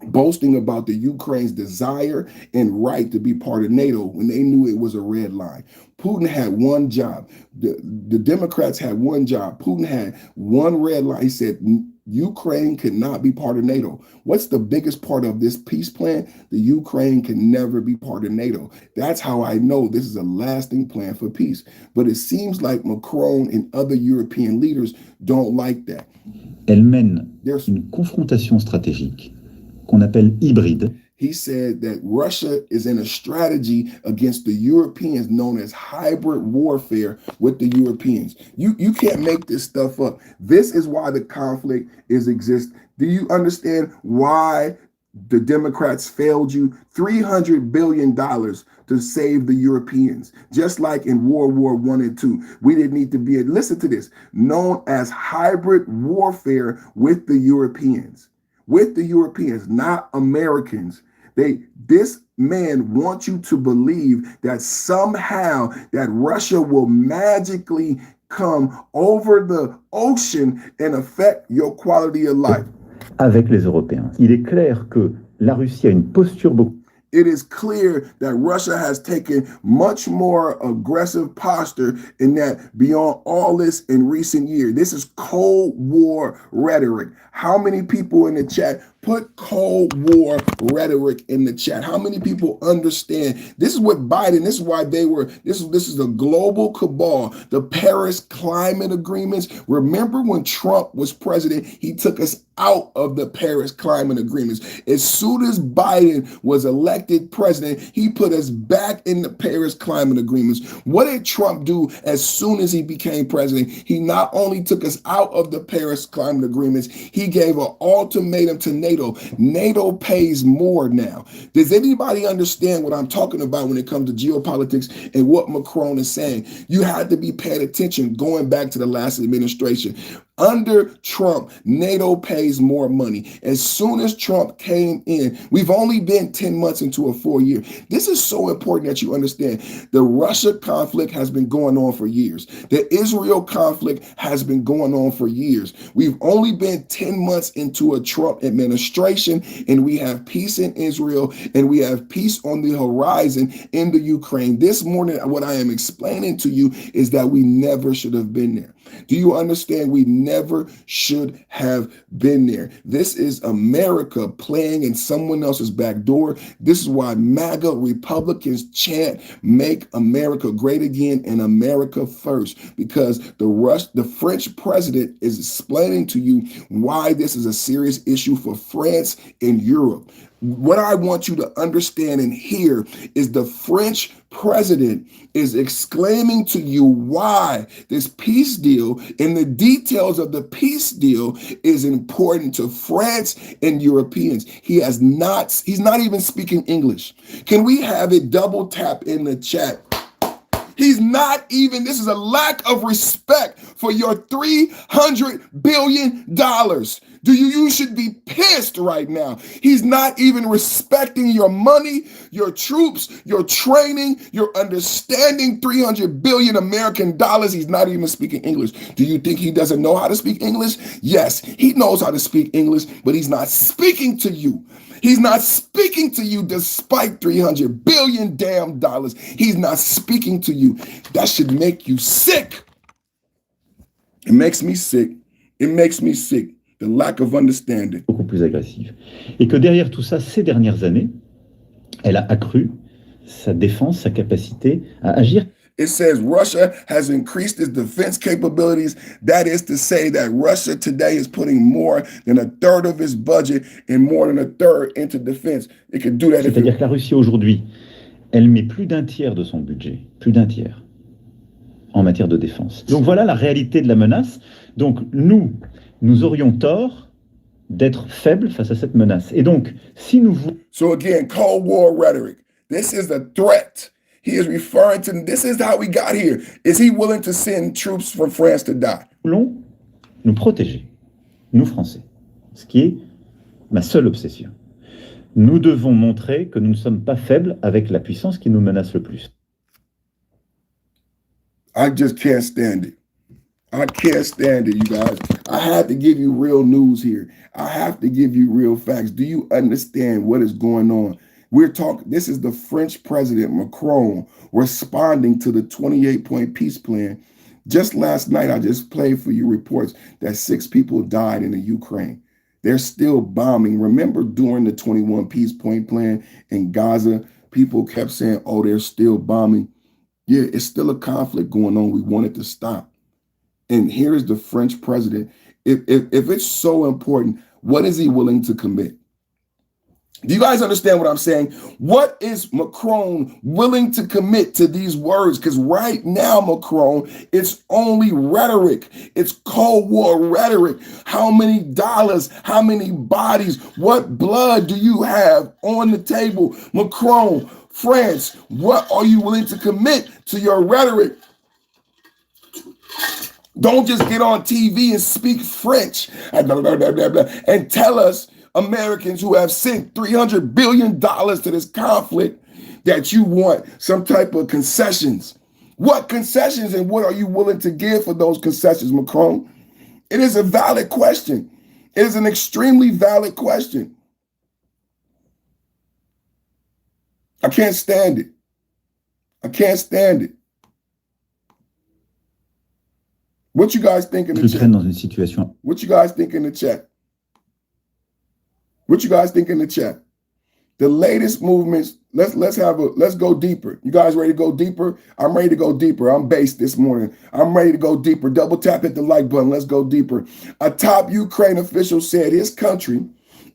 S1: boasting about the Ukraine's desire and right to be part of NATO when they knew it was a red line. Putin had one job. The Democrats had one job. Putin had one red line. He said Ukraine could not be part of NATO. What's the biggest part of this peace plan? The Ukraine can never be part of NATO. That's how I know this is a lasting plan for peace. But it seems like Macron and other European leaders don't like that.
S7: Elle mène une confrontation stratégique qu'on appelle hybride.
S1: He said that Russia is in a strategy against the Europeans known as hybrid warfare with the Europeans. You can't make this stuff up. This is why the conflict exists. Do you understand why the Democrats failed you? $300 billion to save the Europeans. Just like in World War I and II. We didn't need to be, listen to this, known as hybrid warfare with the Europeans. With the Europeans, not Americans. This man wants you to believe that somehow that Russia will magically come over the ocean and affect your quality of life.
S7: Avec les Européens. Il est clair que la Russie a une posture beaucoup...
S1: it is clear that Russia has taken much more aggressive posture in that beyond all this in recent years. This is Cold War rhetoric. How many people in the chat put Cold War rhetoric in the chat? How many people understand? This is what Biden, this is why this is a global cabal, the Paris climate agreements. Remember when Trump was president, he took us out of the Paris climate agreements. As soon as Biden was elected president, he put us back in the Paris climate agreements. What did Trump do as soon as he became president? He not only took us out of the Paris climate agreements, he gave an ultimatum to NATO. NATO pays more now. Does anybody understand what I'm talking about when it comes to geopolitics and what Macron is saying? You had to be paying attention going back to the last administration. Under Trump, NATO pays more money. As soon as Trump came in, we've only been 10 months into a 4-year. This is so important that you understand. The Russia conflict has been going on for years. The Israel conflict has been going on for years. We've only been 10 months into a Trump administration, and we have peace in Israel, and we have peace on the horizon in the Ukraine. This morning, what I am explaining to you is that we never should have been there. Do you understand? We never should have been there. This is America playing in someone else's back door. This is why MAGA Republicans chant, "Make America Great Again" and America First, because the French president is explaining to you why this is a serious issue for France and Europe. What I want you to understand and hear is the French president is exclaiming to you why this peace deal and the details of the peace deal is important to France and Europeans. He's not even speaking English. Can we have it double tap in the chat? He's not even, this is a lack of respect for your $300 billion. You should be pissed right now. He's not even respecting your money, your troops, your training, your understanding. 300 billion American dollars. He's not even speaking English. Do you think he doesn't know how to speak English? Yes, he knows how to speak English, but he's not speaking to you. He's not speaking to you despite 300 billion damn dollars. He's not speaking to you. That should make you sick. It makes me sick. It makes me sick. The lack of understanding.
S7: Beaucoup plus agressive. Et que derrière tout ça, ces dernières années, elle a accru sa défense, sa capacité à agir.
S1: It says Russia has increased its defense capabilities. That is to say that Russia today is putting more than a third of its budget and more than a third into defense. It could do that.
S7: C'est-à-dire que la Russie aujourd'hui, elle met plus d'un tiers de son budget, plus d'un tiers, en matière de défense. Donc voilà la réalité de la menace. Donc nous aurions tort d'être faibles face à cette menace. Et donc, si nous voulons...
S1: So again, Cold War rhetoric. This is the threat. He is referring to, this is how we got here. Is he willing to send troops from France to die?
S7: Nous voulons nous protéger, nous Français, ce qui est ma seule obsession. Nous devons montrer que nous ne sommes pas faibles avec la puissance qui nous menace le plus.
S1: I just can't stand it. I can't stand it, you guys. I have to give you real news here. I have to give you real facts. Do you understand what is going on? We're talking, this is the French president, Macron, responding to the 28-point peace plan. Just last night, I just played for you reports that 6 people died in the Ukraine. They're still bombing. Remember during the 21 peace point plan in Gaza, people kept saying, oh, they're still bombing. Yeah, it's still a conflict going on. We want it to stop. And here's the French president. If it's so important, what is he willing to commit? Do you guys understand what I'm saying? What is Macron willing to commit to these words? Because right now, Macron, it's only rhetoric. It's Cold War rhetoric. How many dollars? How many bodies? What blood do you have on the table? Macron, France, what are you willing to commit to your rhetoric? Don't just get on TV and speak French and tell us Americans who have sent $300 billion to this conflict that you want some type of concessions. What concessions and what are you willing to give for those concessions, Macron? It is a valid question. It is an extremely valid question. I can't stand it. I can't stand it. What you guys think in the chat?
S7: Dans une situation.
S1: What you guys think in the chat? What you guys think in the chat? The latest movements, let's go deeper. You guys ready to go deeper? I'm ready to go deeper. I'm based this morning. I'm ready to go deeper. Double tap hit the like button. Let's go deeper. A top Ukraine official said his country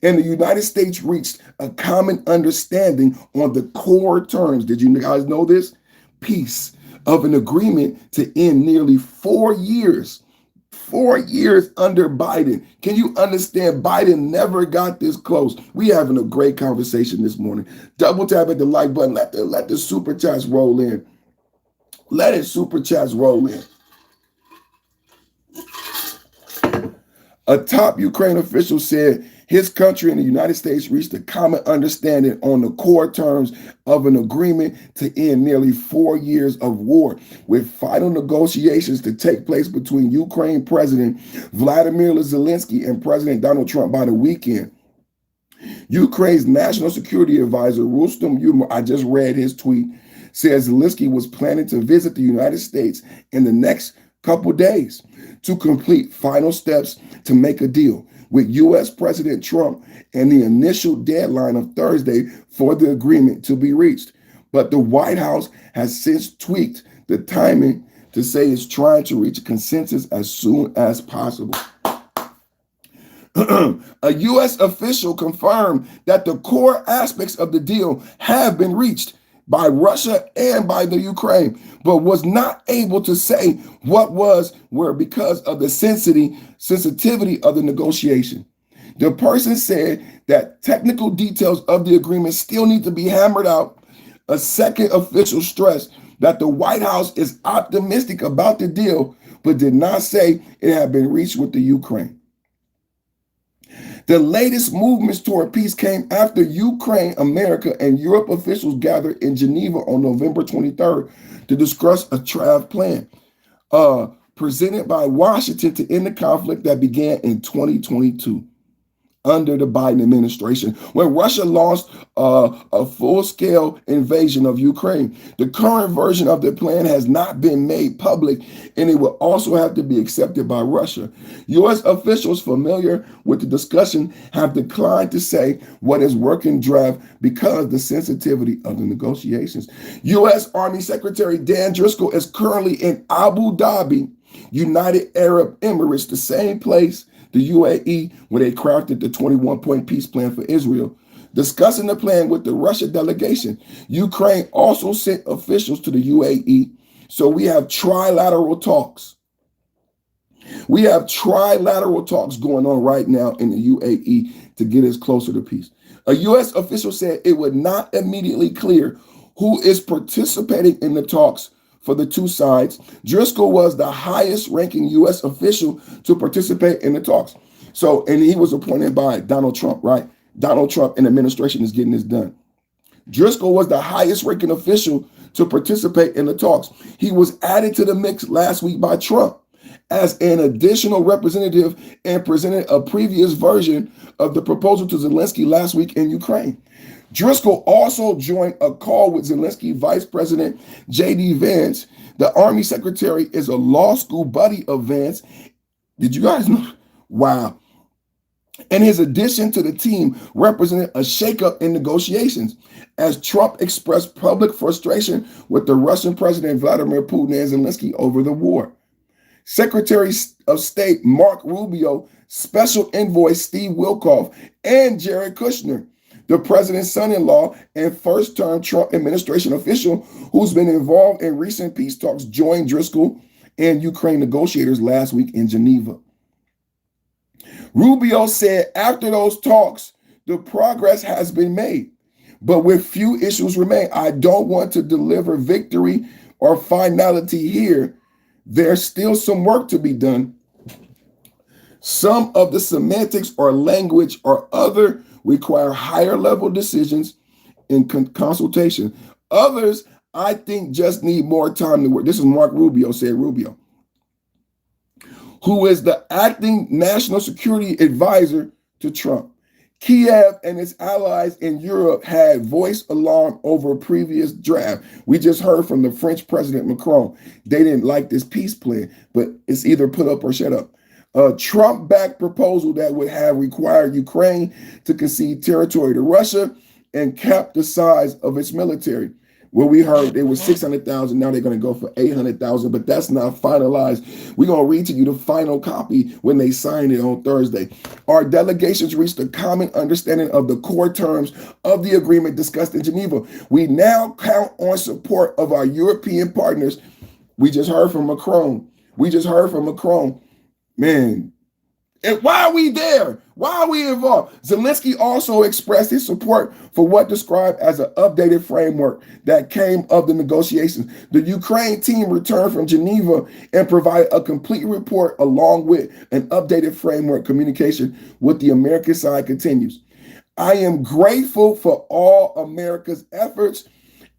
S1: and the United States reached a common understanding on the core terms. Did you guys know this? Peace of an agreement to end nearly 4 years. 4 years under Biden. Can you understand? Biden never got this close. We having a great conversation this morning. Double tap at the like button. Let the super chats roll in. Let it super chats roll in. A top Ukraine official said his country and the United States reached a common understanding on the core terms of an agreement to end nearly 4 years of war, with final negotiations to take place between Ukraine President Vladimir Zelensky and President Donald Trump by the weekend. Ukraine's national security advisor, Rustem Umer, I just read his tweet, says Zelensky was planning to visit the United States in the next couple days to complete final steps to make a deal with U.S. President Trump and the initial deadline of Thursday for the agreement to be reached. But the White House has since tweaked the timing to say it's trying to reach a consensus as soon as possible. A U.S. official confirmed that the core aspects of the deal have been reached by Russia and by the Ukraine, but was not able to say what were because of the sensitivity of the negotiation. The person said that technical details of the agreement still need to be hammered out. A second official stressed that the White House is optimistic about the deal, but did not say it had been reached with the Ukraine. The latest movements toward peace came after Ukraine, America, and Europe officials gathered in Geneva on November 23rd to discuss a draft plan presented by Washington to end the conflict that began in 2022 under the Biden administration, when Russia launched a full-scale invasion of Ukraine. The current version of the plan has not been made public, and it will also have to be accepted by Russia. U.S. officials familiar with the discussion have declined to say what is working draft because of the sensitivity of the negotiations. U.S. Army Secretary Dan Driscoll is currently in Abu Dhabi, United Arab Emirates, the same place the UAE, where they crafted the 21-point peace plan for Israel, discussing the plan with the Russia delegation. Ukraine also sent officials to the UAE. So we have trilateral talks. We have trilateral talks going on right now in the UAE to get us closer to peace. A U.S. official said it would not immediately clear who is participating in the talks for the two sides. Driscoll was the highest ranking U.S. official to participate in the talks. So, and he was appointed by Donald Trump, right? Donald Trump and the administration is getting this done. Driscoll was the highest ranking official to participate in the talks. He was added to the mix last week by Trump as an additional representative and presented a previous version of the proposal to Zelensky last week in Ukraine. Driscoll also joined a call with Zelensky Vice President J.D. Vance. The Army Secretary is a law school buddy of Vance. Did you guys know? Wow. And his addition to the team represented a shakeup in negotiations as Trump expressed public frustration with the Russian President Vladimir Putin and Zelensky over the war. Secretary of State Mark Rubio, Special Envoy Steve Witkoff, and Jared Kushner, the president's son-in-law and first-term Trump administration official who's been involved in recent peace talks, joined Driscoll and Ukraine negotiators last week in Geneva. Rubio said after those talks, the progress has been made, but with few issues remain. I don't want to deliver victory or finality here. There's still some work to be done. Some of the semantics or language or other require higher level decisions in consultation. Others, I think, just need more time to work. This is Mark Rubio, said Rubio, who is the acting national security advisor to Trump. Kiev and its allies in Europe had voiced alarm over a previous draft. We just heard from the French President Macron. They didn't like this peace plan, but it's either put up or shut up. A Trump-backed proposal that would have required Ukraine to concede territory to Russia and cap the size of its military. Well, we heard it was 600,000. Now they're going to go for 800,000, but that's not finalized. We're going to read to you the final copy when they sign it on Thursday. Our delegations reached a common understanding of the core terms of the agreement discussed in Geneva. We now count on support of our European partners. We just heard from Macron. Man, and why are we there? Why are we involved? Zelensky also expressed his support for what described as an updated framework that came of the negotiations. The Ukraine team returned from Geneva and provided a complete report along with an updated framework. Communication with the American side continues. I am grateful for all America's efforts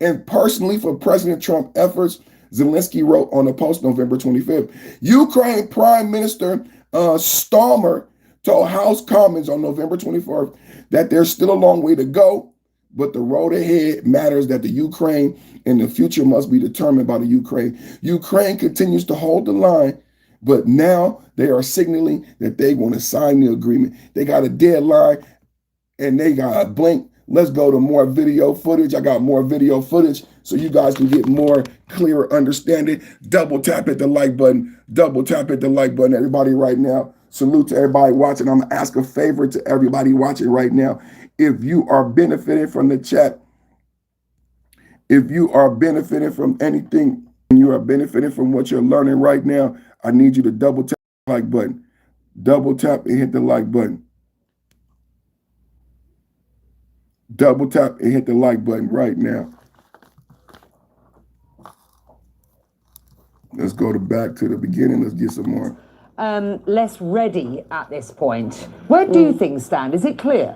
S1: and personally for President Trump's efforts, Zelensky wrote on a post November 25th. Ukraine Prime Minister Starmer told House Commons on November 24th that there's still a long way to go, but the road ahead matters, that the Ukraine and the future must be determined by the Ukraine. Ukraine continues to hold the line, but now they are signaling that they want to sign the agreement. They got a deadline and they got a blink. Let's go to more video footage. I got more video footage so you guys can get more clearer understanding. Double tap at the like button. Double tap at the like button. Everybody right now. Salute to everybody watching. I'm going to ask a favor to everybody watching right now. If you are benefiting from the chat, if you are benefiting from anything, and you are benefiting from what you're learning right now, I need you to double tap the like button. Double tap and hit the like button. Double tap and hit the like button right now. Let's go back to the beginning. Let's get some more.
S9: Less ready at this point. Where do things stand? Is it clear?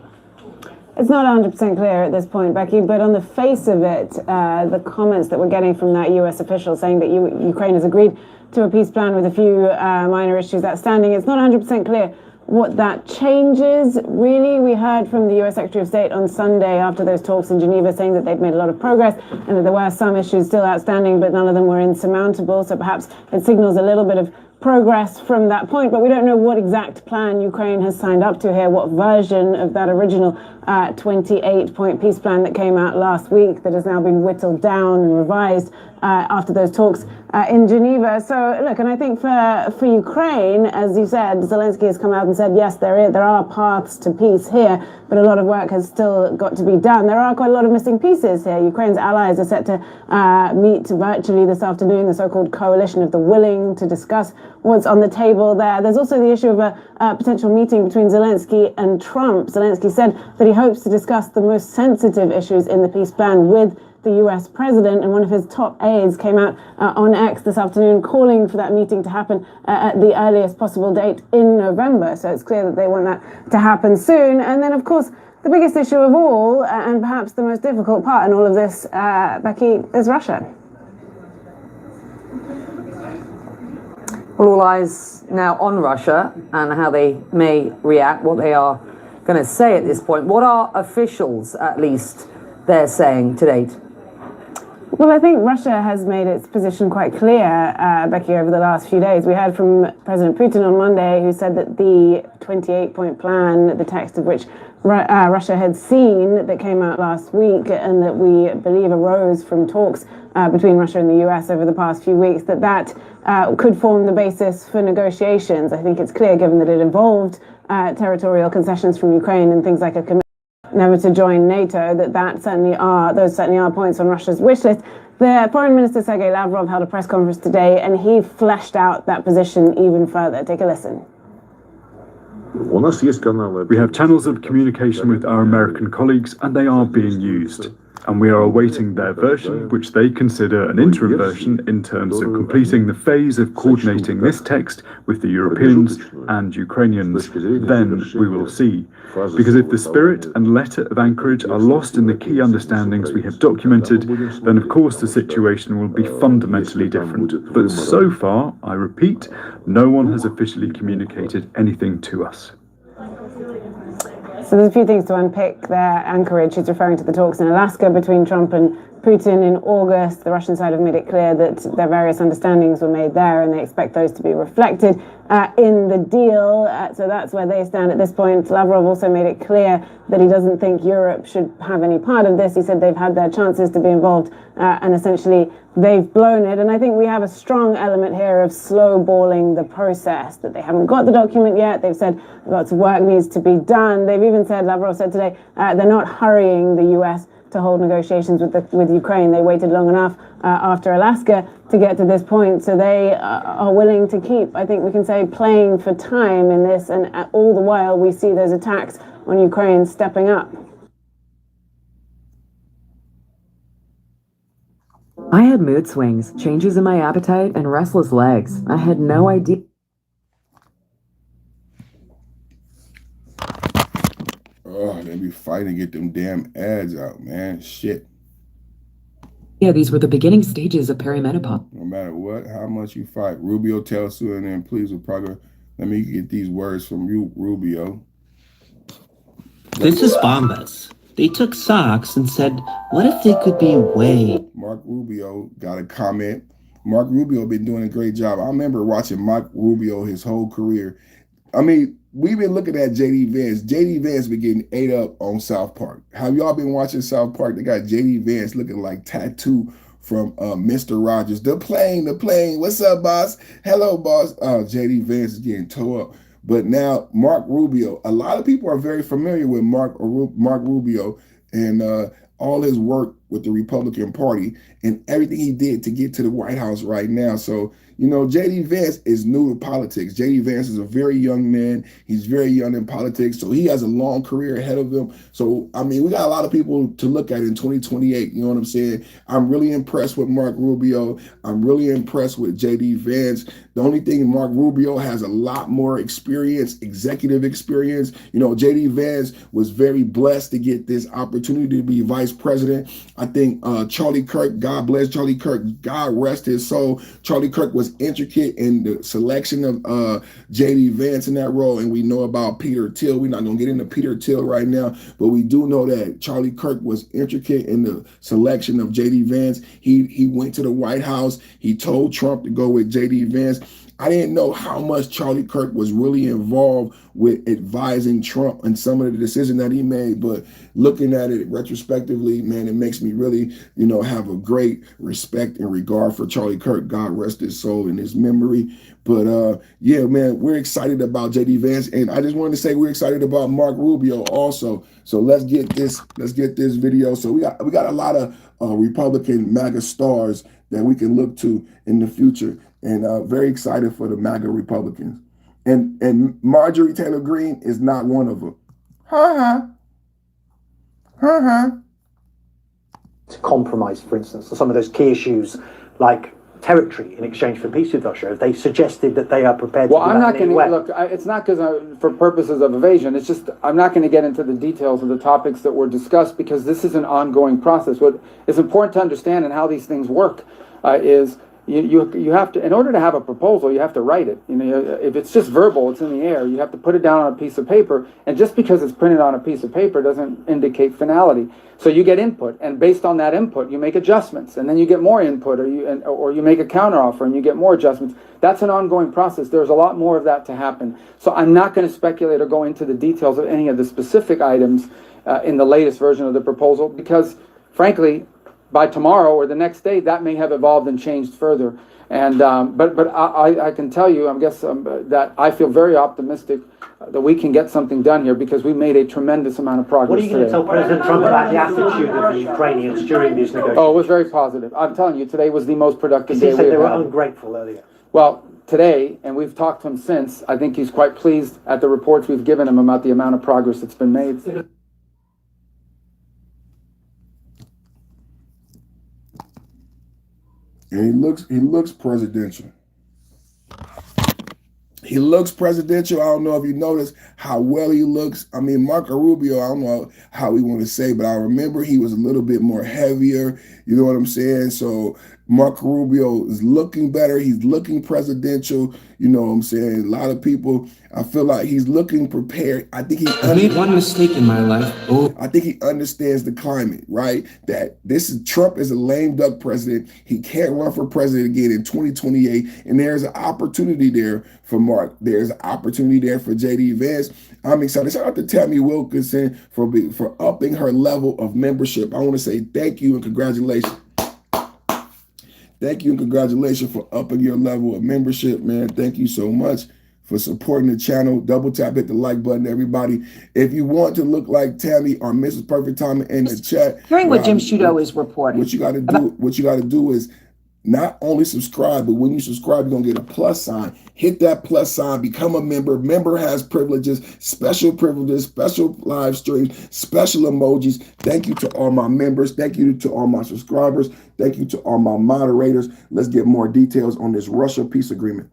S10: It's not 100% clear at this point, Becky, but on the face of it, the comments that we're getting from that US official saying that Ukraine has agreed to a peace plan with a few minor issues outstanding, it's not 100% clear what that changes. Really, we heard from the US Secretary of State on Sunday after those talks in Geneva saying that they'd made a lot of progress and that there were some issues still outstanding, but none of them were insurmountable. So perhaps it signals a little bit of progress from that point, but we don't know what exact plan Ukraine has signed up to here, what version of that original 28-point peace plan that came out last week that has now been whittled down and revised after those talks in Geneva. So look, and I think for Ukraine, as you said, Zelensky has come out and said, yes, there are paths to peace here, but a lot of work has still got to be done. There are quite a lot of missing pieces here. Ukraine's allies are set to meet virtually this afternoon, the so-called coalition of the willing, to discuss what's on the table there. There's also the issue of a potential meeting between Zelensky and Trump. Zelensky said that he hopes to discuss the most sensitive issues in the peace plan with the US president, and one of his top aides came out on X this afternoon calling for that meeting to happen at the earliest possible date in November. So it's clear that they want that to happen soon. And then, of course, the biggest issue of all, and perhaps the most difficult part in all of this, Becky, is Russia.
S9: Well, all eyes now on Russia and how they may react, what they are going to say at this point. What are officials, at least, they're saying to date?
S10: Well, I think Russia has made its position quite clear, Becky, over the last few days. We heard from President Putin on Monday, who said that the 28-point plan, the text of which Russia had seen that came out last week and that we believe arose from talks between Russia and the US over the past few weeks, that could form the basis for negotiations. I think it's clear, given that it involved territorial concessions from Ukraine and things like a commitment never to join NATO, those certainly are points on Russia's wish list. The Foreign Minister Sergei Lavrov held a press conference today and he fleshed out that position even further. Take a listen.
S11: We have channels of communication with our American colleagues and they are being used. And we are awaiting their version, which they consider an interim version in terms of completing the phase of coordinating this text with the Europeans and Ukrainians. Then we will see. Because if the spirit and letter of Anchorage are lost in the key understandings we have documented, then of course the situation will be fundamentally different. But so far, I repeat, no one has officially communicated anything to us.
S10: So there's a few things to unpick there. Anchorage is referring to the talks in Alaska between Trump and Putin in August. The Russian side have made it clear that their various understandings were made there, and they expect those to be reflected in the deal. So that's where they stand at this point. Lavrov also made it clear that he doesn't think Europe should have any part of this. He said they've had their chances to be involved, and essentially they've blown it. And I think we have a strong element here of slow-balling the process, that they haven't got the document yet. They've said lots of work needs to be done. They've even said, Lavrov said today, they're not hurrying the US to hold negotiations with Ukraine. They waited long enough after Alaska to get to this point. So they are willing to keep, I think we can say, playing for time in this. And all the while we see those attacks on Ukraine stepping up.
S12: I had mood swings, changes in my appetite, and restless legs. I had no idea.
S1: Oh, they be fighting to get them damn ads out, man. Shit.
S12: Yeah, these were the beginning stages of perimenopause.
S1: No matter what, how much you fight. Rubio tells CNN, please with progress. Let me get these words from you, Rubio.
S13: This is Bombas. They took socks and said, what if they could be way?
S1: Mark Rubio got a comment. Mark Rubio been doing a great job. I remember watching Mark Rubio his whole career. I mean, we've been looking at J.D. Vance. J.D. Vance been getting ate up on South Park. Have y'all been watching South Park? They got J.D. Vance looking like Tattoo from Mr. Rogers. The plane. What's up, boss? Hello, boss. J.D. Vance is getting tore up. But now Mark Rubio, a lot of people are very familiar with Mark Rubio and all his work with the Republican Party and everything he did to get to the White House right now. So, you know, J.D. Vance is new to politics. J.D. Vance is a very young man. He's very young in politics, so he has a long career ahead of him. So, I mean, we got a lot of people to look at in 2028. You know what I'm saying? I'm really impressed with Mark Rubio. I'm really impressed with J.D. Vance. The only thing, Mark Rubio has a lot more experience, executive experience. You know, J.D. Vance was very blessed to get this opportunity to be vice president. I think Charlie Kirk, God bless Charlie Kirk, God rest his soul. Charlie Kirk was intricate in the selection of J.D. Vance in that role, and we know about Peter Thiel. We're not going to get into Peter Thiel right now, but we do know that Charlie Kirk was intricate in the selection of J.D. Vance. He went to the White House. He told Trump to go with J.D. Vance. I didn't know how much Charlie Kirk was really involved with advising Trump and some of the decisions that he made, but looking at it retrospectively, man, it makes me really, you know, have a great respect and regard for Charlie Kirk. God rest his soul and his memory. But yeah, man, we're excited about J.D. Vance, and I just wanted to say we're excited about Mark Rubio also. So let's get this video. So we got a lot of Republican MAGA stars that we can look to in the future, and very excited for the MAGA Republicans. And Marjorie Taylor Greene is not one of them.
S14: To compromise, for instance, on some of those key issues like territory in exchange for peace with Russia. Have they suggested that they are prepared to do that?
S5: Well, I'm not going to look. It's not because for purposes of evasion. It's just I'm not going to get into the details of the topics that were discussed because this is an ongoing process. What is important to understand and how these things work is you have to, in order to have a proposal, you have to write it. You know, if it's just verbal, it's in the air. You have to put it down on a piece of paper, and just because it's printed on a piece of paper doesn't indicate finality. So you get input, and based on that input, you make adjustments, and then you get more input, or you make a counteroffer, and you get more adjustments. That's an ongoing process. There's a lot more of that to happen. So I'm not going to speculate or go into the details of any of the specific items in the latest version of the proposal, because, frankly, by tomorrow or the next day, that may have evolved and changed further. And but I can tell you, I guess that I feel very optimistic that we can get something done here because we made a tremendous amount of progress.
S14: What are you going to tell President Trump about the attitude of the Ukrainians during these negotiations?
S5: Oh, it was very positive. I'm telling you, today was the most productive day.
S14: He said they were ungrateful earlier.
S5: Well, today, and we've talked to him since, I think he's quite pleased at the reports we've given him about the amount of progress that's been made.
S1: And he looks presidential. He looks presidential. I don't know if you noticed how well he looks. I mean, Marco Rubio, I don't know how we want to say, but I remember he was a little bit more heavier. You know what I'm saying? So Marco Rubio is looking better. He's looking presidential. You know what I'm saying? A lot of people, I feel like he's looking prepared. I think
S13: I've made one mistake in my life.
S1: I think he understands the climate, right? That Trump is a lame duck president. He can't run for president again in 2028. And there's an opportunity there for Mark. There's an opportunity there for JD Vance. I'm excited. Shout out to Tammy Wilkinson for upping her level of membership. I want to say thank you and congratulations. Thank you and congratulations for upping your level of membership, man. Thank you so much for supporting the channel. Double tap, hit the like button, everybody. If you want to look like Tammy or Mrs. Perfect Time in the chat,
S15: hearing what Jim Sciutto is reporting.
S1: What you got to do is not only subscribe, but when you subscribe, you're gonna get a plus sign. Hit that plus sign, become a member. Member has privileges, special live streams, special emojis. Thank you to all my members. Thank you to all my subscribers. Thank you to all my moderators. Let's get more details on this Russia peace agreement.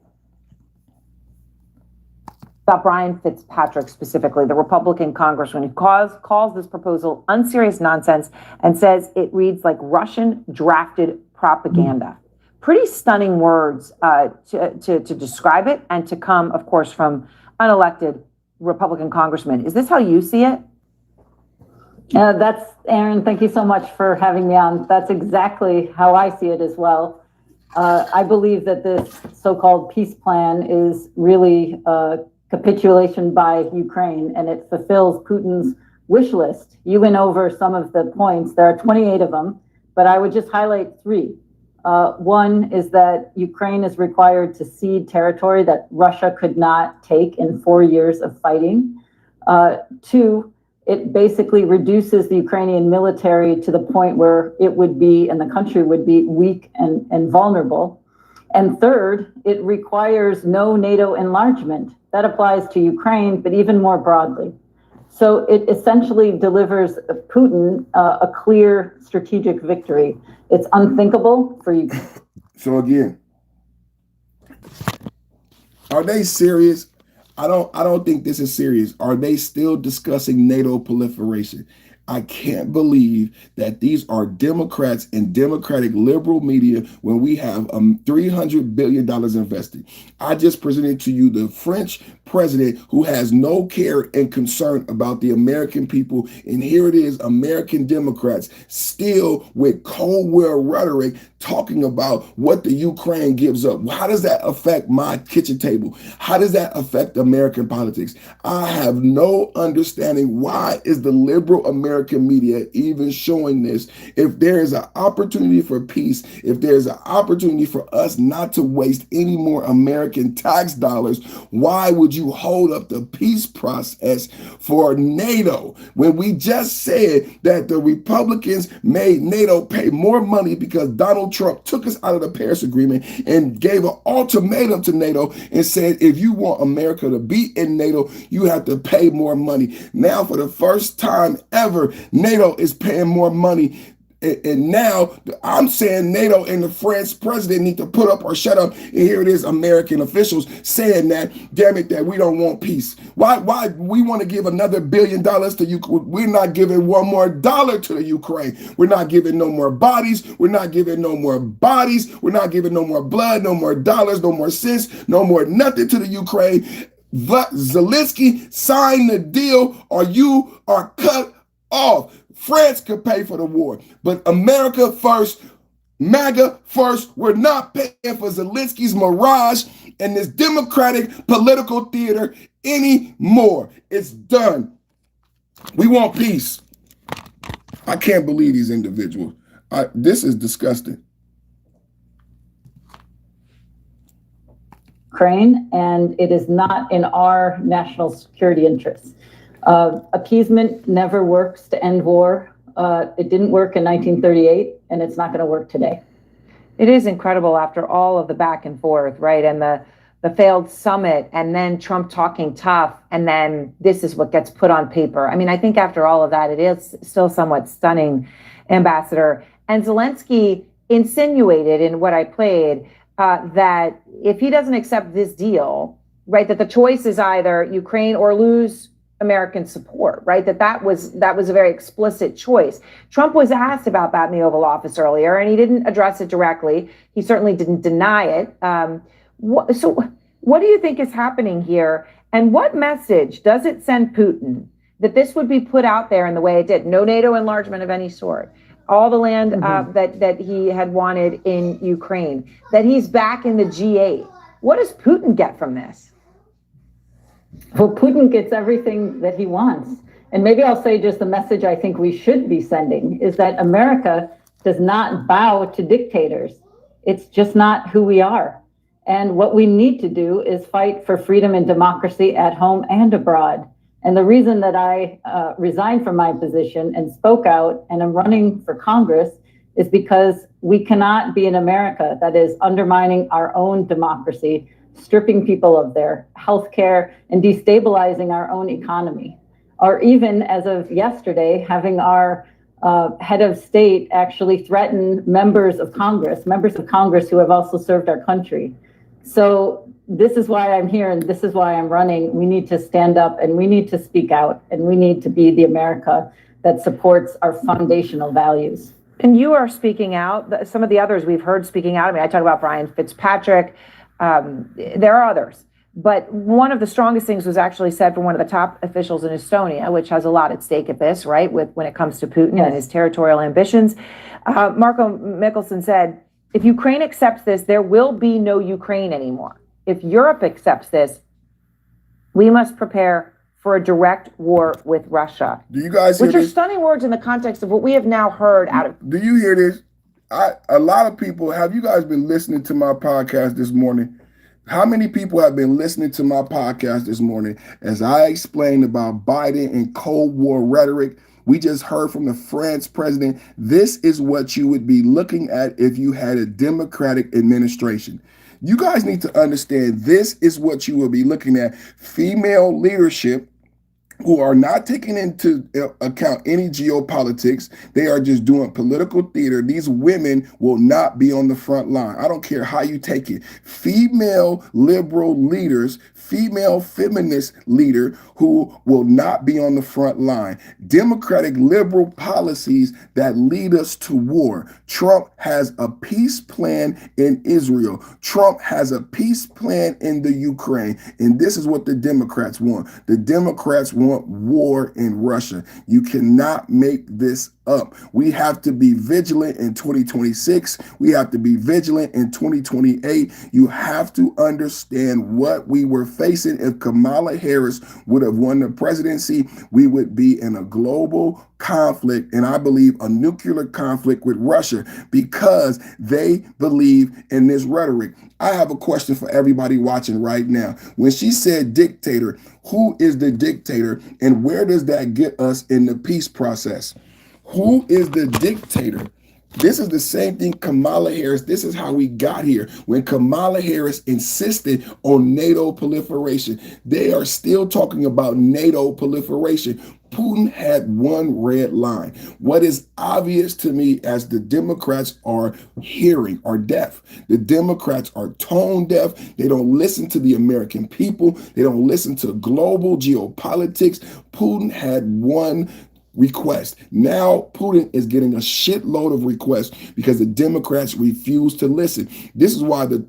S15: About Brian Fitzpatrick specifically, the Republican congressman who calls this proposal unserious nonsense and says it reads like Russian drafted propaganda. Pretty stunning words to describe it, and to come, of course, from unelected Republican congressman. Is this how you see it?
S3: That's Aaron. Thank you so much for having me on. That's exactly how I see it as well. I believe that this so-called peace plan is really capitulation by Ukraine, and it fulfills Putin's wish list. You went over some of the points. There are 28 of them, but I would just highlight 3. One is that Ukraine is required to cede territory that Russia could not take in 4 years of fighting. 2, it basically reduces the Ukrainian military to the point where it would be, and the country would be, weak and vulnerable. And 3rd, it requires no NATO enlargement. That applies to Ukraine, but even more broadly. So it essentially delivers Putin a clear strategic victory. It's unthinkable for Ukraine.
S1: So again, are they serious? I don't think this is serious. Are they still discussing NATO proliferation? I can't believe that these are Democrats and Democratic liberal media when we have $300 billion invested. I just presented to you the French president who has no care and concern about the American people. And here it is, American Democrats still with Cold War rhetoric talking about what the Ukraine gives up. How does that affect my kitchen table? How does that affect American politics? I have no understanding. Why is the liberal American media even showing this? If there is an opportunity for peace, if there's an opportunity for us not to waste any more American tax dollars, why would you hold up the peace process for NATO when we just said that the Republicans made NATO pay more money because Donald Trump took us out of the Paris Agreement and gave an ultimatum to NATO and said, if you want America to be in NATO, you have to pay more money. Now, for the first time ever, NATO is paying more money. And now I'm saying NATO and the French president need to put up or shut up. And here it is, American officials saying that, damn it, that we don't want peace. Why we want to give another $1 billion to Ukraine? We're not giving one more dollar to the Ukraine. We're not giving no more bodies. We're not giving no more bodies. We're not giving no more blood, no more dollars, no more cents, no more nothing to the Ukraine. Zelensky, sign the deal or you are cut off. France could pay for the war, but America first, MAGA first. We're not paying for Zelensky's mirage and this democratic political theater anymore. It's done. We want peace. I can't believe these individuals. This is disgusting.
S3: Ukraine, and it is not in our national security interests. Appeasement never works to end war. It didn't work in 1938, and it's not going to work today.
S15: It is incredible after all of the back and forth, right? And the failed summit, and then Trump talking tough, and then this is what gets put on paper. I mean, I think after all of that, it is still somewhat stunning, Ambassador. And Zelensky insinuated in what I played that if he doesn't accept this deal, right, that the choice is either Ukraine or lose American support, right? That was a very explicit choice. Trump was asked about that in the Oval Office earlier, and he didn't address it directly. He certainly didn't deny it. So what do you think is happening here? And what message does it send Putin that this would be put out there in the way it did? No NATO enlargement of any sort. All the land that he had wanted in Ukraine, that he's back in the G8. What does Putin get from this?
S16: Well, Putin gets everything that he wants. And maybe I'll say just the message I think we should be sending is that America does not bow to dictators. It's just not who we are. And what we need to do is fight for freedom and democracy at home and abroad. And the reason that I resigned from my position and spoke out and am running for Congress is because we cannot be an America that is undermining our own democracy, stripping people of their health care, and destabilizing our own economy. Or even, as of yesterday, having our head of state actually threaten members of Congress who have also served our country. So this is why I'm here, and this is why I'm running. We need to stand up, and we need to speak out, and we need to be the America that supports our foundational values.
S15: And you are speaking out. Some of the others we've heard speaking out. I mean, I talk about Brian Fitzpatrick. There are others. But one of the strongest things was actually said from one of the top officials in Estonia, which has a lot at stake at this, right, when it comes to Putin and his territorial ambitions. Marco Mickelson said, if Ukraine accepts this, there will be no Ukraine anymore. If Europe accepts this, we must prepare for a direct war with Russia.
S1: Do you guys hear
S15: Which are stunning words in the context of what we have now heard out of.
S1: Do you hear this? A lot of people, have you guys been listening to my podcast this morning? How many people have been listening to my podcast this morning as I explained about Biden and Cold War rhetoric? We just heard from the France president. This is what you would be looking at if you had a Democratic administration. You guys need to understand this is what you will be looking at. Female leadership who are not taking into account any geopolitics. They are just doing political theater. These women will not be on the front line. I don't care how you take it. Female liberal leaders, female feminist leader who will not be on the front line. Democratic liberal policies that lead us to war. Trump has a peace plan in Israel. Trump has a peace plan in the Ukraine. And this is what the Democrats want. The Democrats want war in Russia. You cannot make this up. We have to be vigilant in 2026. We have to be vigilant in 2028. You have to understand what we were facing. If Kamala Harris would have won the presidency, we would be in a global conflict, and I believe a nuclear conflict with Russia, because they believe in this rhetoric. I have a question for everybody watching right now. When she said dictator, who is the dictator, and where does that get us in the peace process? Who is the dictator? This is the same thing Kamala Harris, this is how we got here. When Kamala Harris insisted on NATO proliferation, they are still talking about NATO proliferation. Putin had one red line. What is obvious to me as the Democrats are hearing are deaf. The Democrats are tone deaf. They don't listen to the American people. They don't listen to global geopolitics. Putin had one request. Now Putin is getting a shitload of requests because the Democrats refuse to listen. This is why the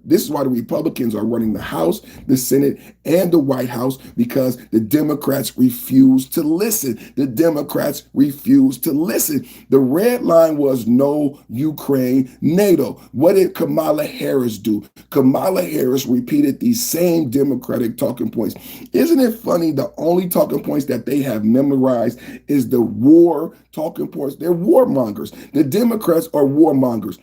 S1: Republicans are running the House, the Senate, and the White House, because the Democrats refuse to listen. The Democrats refuse to listen. The red line was no Ukraine, NATO. What did Kamala Harris do? Kamala Harris repeated these same Democratic talking points. Isn't it funny? The only talking points that they have memorized is the war talking points. They're warmongers. The Democrats are warmongers.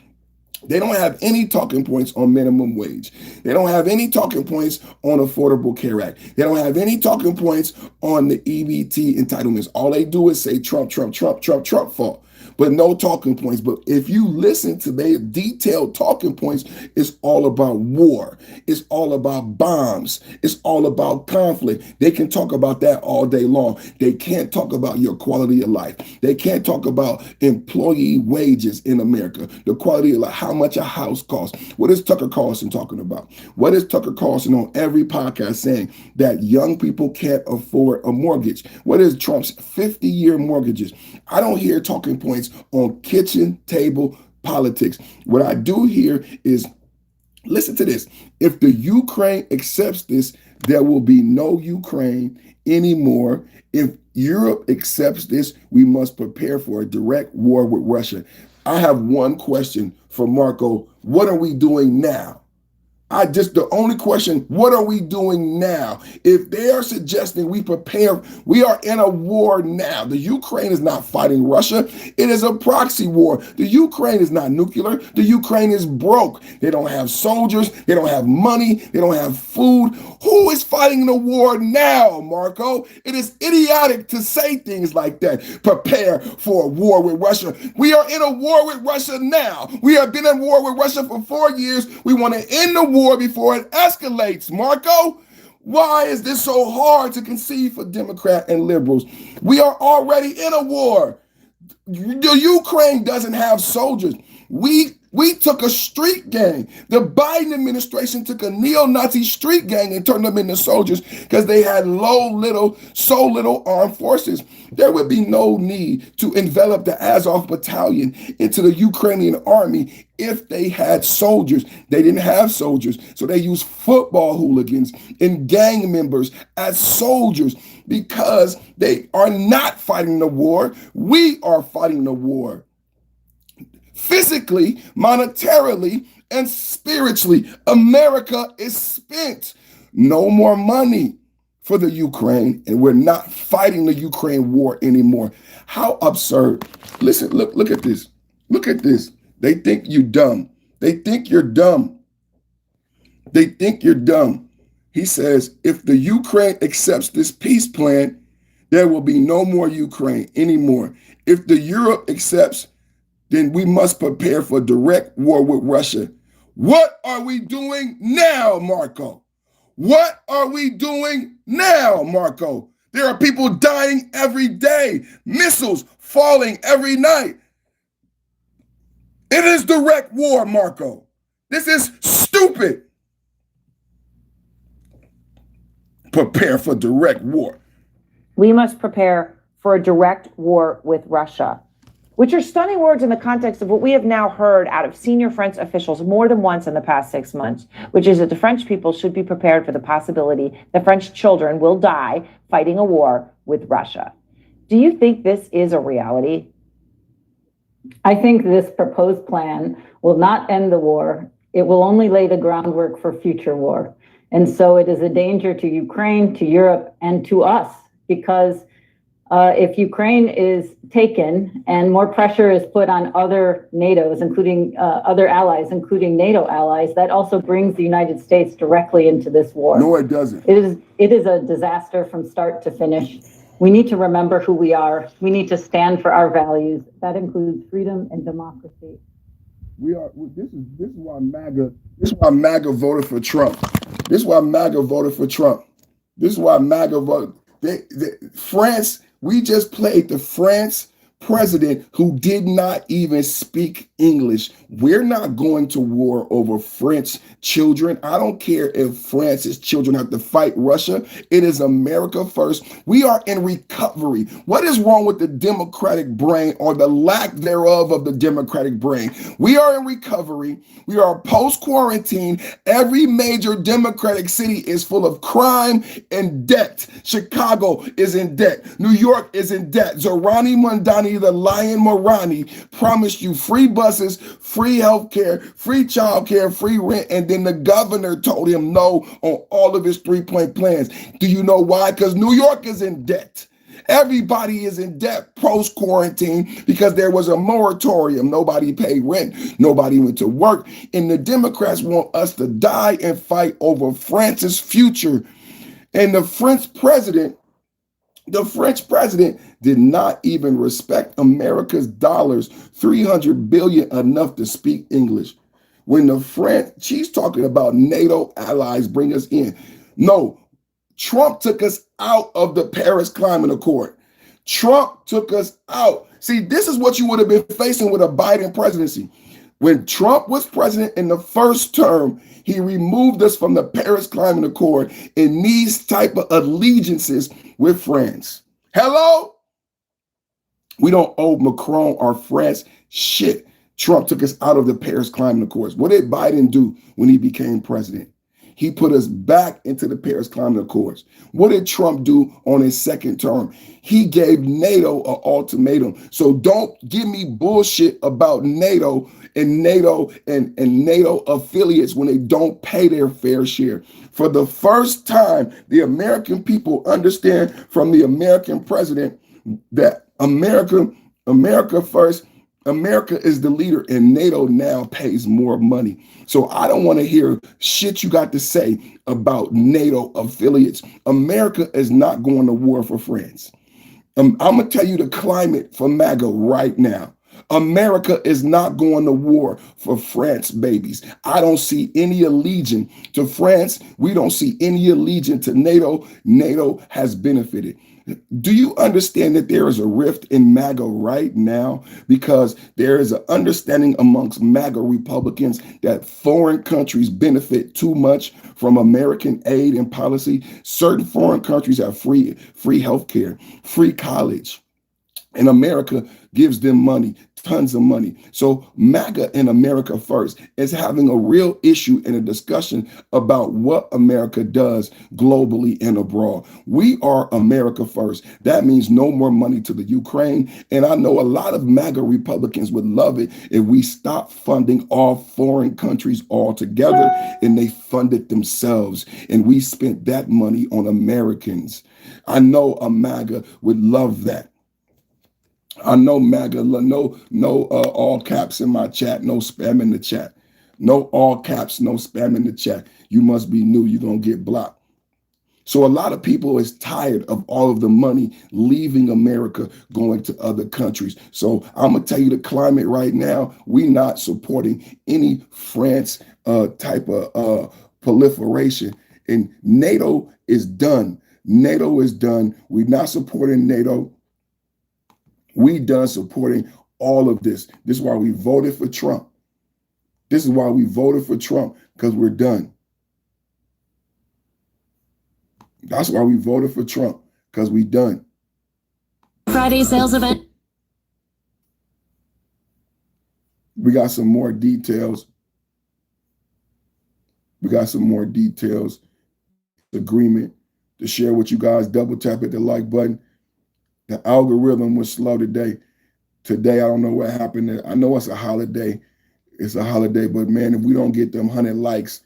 S1: They don't have any talking points on minimum wage. They don't have any talking points on Affordable Care Act. They don't have any talking points on the EBT entitlements. All they do is say Trump, Trump, Trump, Trump, Trump fault, but no talking points. But if you listen to their detailed talking points, it's all about war. It's all about bombs. It's all about conflict. They can talk about that all day long. They can't talk about your quality of life. They can't talk about employee wages in America, the quality of life, how much a house costs. What is Tucker Carlson talking about? What is Tucker Carlson on every podcast saying? That young people can't afford a mortgage. What is Trump's 50-year mortgages? I don't hear talking points on kitchen table politics. What I do hear is, listen to this. If the Ukraine accepts this, there will be no Ukraine anymore. If Europe accepts this, we must prepare for a direct war with Russia. I have one question for Marco. What are we doing now? The only question, what are we doing now? If they are suggesting we prepare, we are in a war now. The Ukraine is not fighting Russia. It is a proxy war. The Ukraine is not nuclear. The Ukraine is broke. They don't have soldiers. They don't have money. They don't have food. Who is fighting the war now, Marco? It is idiotic to say things like that. Prepare for a war with Russia. We are in a war with Russia now. We have been in war with Russia for 4 years. We want to end the war before it escalates, Marco. Why is this so hard to conceive for Democrat and liberals? We are already in a war. The Ukraine doesn't have soldiers. We took a street gang. The Biden administration took a neo-Nazi street gang and turned them into soldiers because they had so little armed forces. There would be no need to envelop the Azov battalion into the Ukrainian army if they had soldiers. They didn't have soldiers, so they used football hooligans and gang members as soldiers because they are not fighting the war. We are fighting the war. Physically, monetarily, and spiritually, America is spent. No more money for the Ukraine, and we're not fighting the Ukraine war anymore. How absurd. Listen, look at this. Look at this. They think you're dumb. They think you're dumb. They think you're dumb. He says, if the Ukraine accepts this peace plan, there will be no more Ukraine anymore. If the Europe accepts, then we must prepare for direct war with Russia. What are we doing now, Marco? What are we doing now, Marco? There are people dying every day, missiles falling every night. It is direct war, Marco. This is stupid. Prepare for direct war.
S15: We must prepare for a direct war with Russia, which are stunning words in the context of what we have now heard out of senior French officials more than once in the past 6 months, which is that the French people should be prepared for the possibility that French children will die fighting a war with Russia. Do you think this is a reality?
S16: I think this proposed plan will not end the war. It will only lay the groundwork for future war. And so it is a danger to Ukraine, to Europe, and to us, because if Ukraine is taken and more pressure is put on other NATOs, including other allies, including NATO allies, that also brings the United States directly into this war.
S1: No, it doesn't.
S16: It is a disaster from start to finish. We need to remember who we are. We need to stand for our values. That includes freedom and democracy.
S1: This is why MAGA voted for Trump. This is why MAGA voted for Trump. This is why MAGA voted. France. We just played the France president who did not even speak English. We're not going to war over French children. I don't care if France's children have to fight Russia. It is America first. We are in recovery. What is wrong with the Democratic brain, or the lack thereof of the Democratic brain? We are in recovery. We are post-quarantine. Every major Democratic city is full of crime and debt. Chicago is in debt. New York is in debt. Zohrani Mamdani, the Lion Morani, promised you free buses, free health care, free child care, free rent, and then the governor told him no on all of his 3-point plans. Do you know why? Because New York is in debt. Everybody is in debt post-quarantine because there was a moratorium. Nobody paid rent. Nobody went to work. And the Democrats want us to die and fight over France's future. And the French president did not even respect America's dollars, $300 billion, enough to speak English. When the French, she's talking about NATO allies bring us in. No, Trump took us out of the Paris Climate Accord. Trump took us out. See, this is what you would have been facing with a Biden presidency. When Trump was president in the first term, he removed us from the Paris Climate Accord in these type of allegiances with France. Hello? We don't owe Macron or France shit. Trump took us out of the Paris Climate Accords. What did Biden do when he became president? He put us back into the Paris Climate Accords. What did Trump do on his second term? He gave NATO an ultimatum. So don't give me bullshit about NATO and NATO affiliates when they don't pay their fair share. For the first time, the American people understand from the American president that America first. America is the leader, and NATO now pays more money. So I don't want to hear shit you got to say about NATO affiliates. America is not going to war for France. I'm going to tell you the climate for MAGA right now. America is not going to war for France, babies. I don't see any allegiance to France. We don't see any allegiance to NATO. NATO has benefited. Do you understand that there is a rift in MAGA right now? Because there is an understanding amongst MAGA Republicans that foreign countries benefit too much from American aid and policy. Certain foreign countries have free healthcare, free college, and America gives them money, tons of money. So MAGA in America first is having a real issue and a discussion about what America does globally and abroad. We are America first. That means no more money to the Ukraine. And I know a lot of MAGA Republicans would love it if we stop funding all foreign countries altogether and they funded themselves. And we spent that money on Americans. I know a MAGA would love that. I know MAGA, no all caps in my chat, no spam in the chat. No all caps, no spam in the chat. You must be new, you're going to get blocked. So a lot of people is tired of all of the money leaving America, going to other countries. So I'm going to tell you the climate right now. We're not supporting any France type of proliferation. And NATO is done. NATO is done. We're not supporting NATO. We done supporting all of this. This is why we voted for Trump. This is why we voted for Trump, because we're done. That's why we voted for Trump, because we done.
S17: Friday sales event.
S1: We got some more details. We got some more details. Agreement to share with you guys. Double tap at the like button. The algorithm was slow today. Today, I don't know what happened. I know it's a holiday. It's a holiday, but man, if we don't get them 100 likes,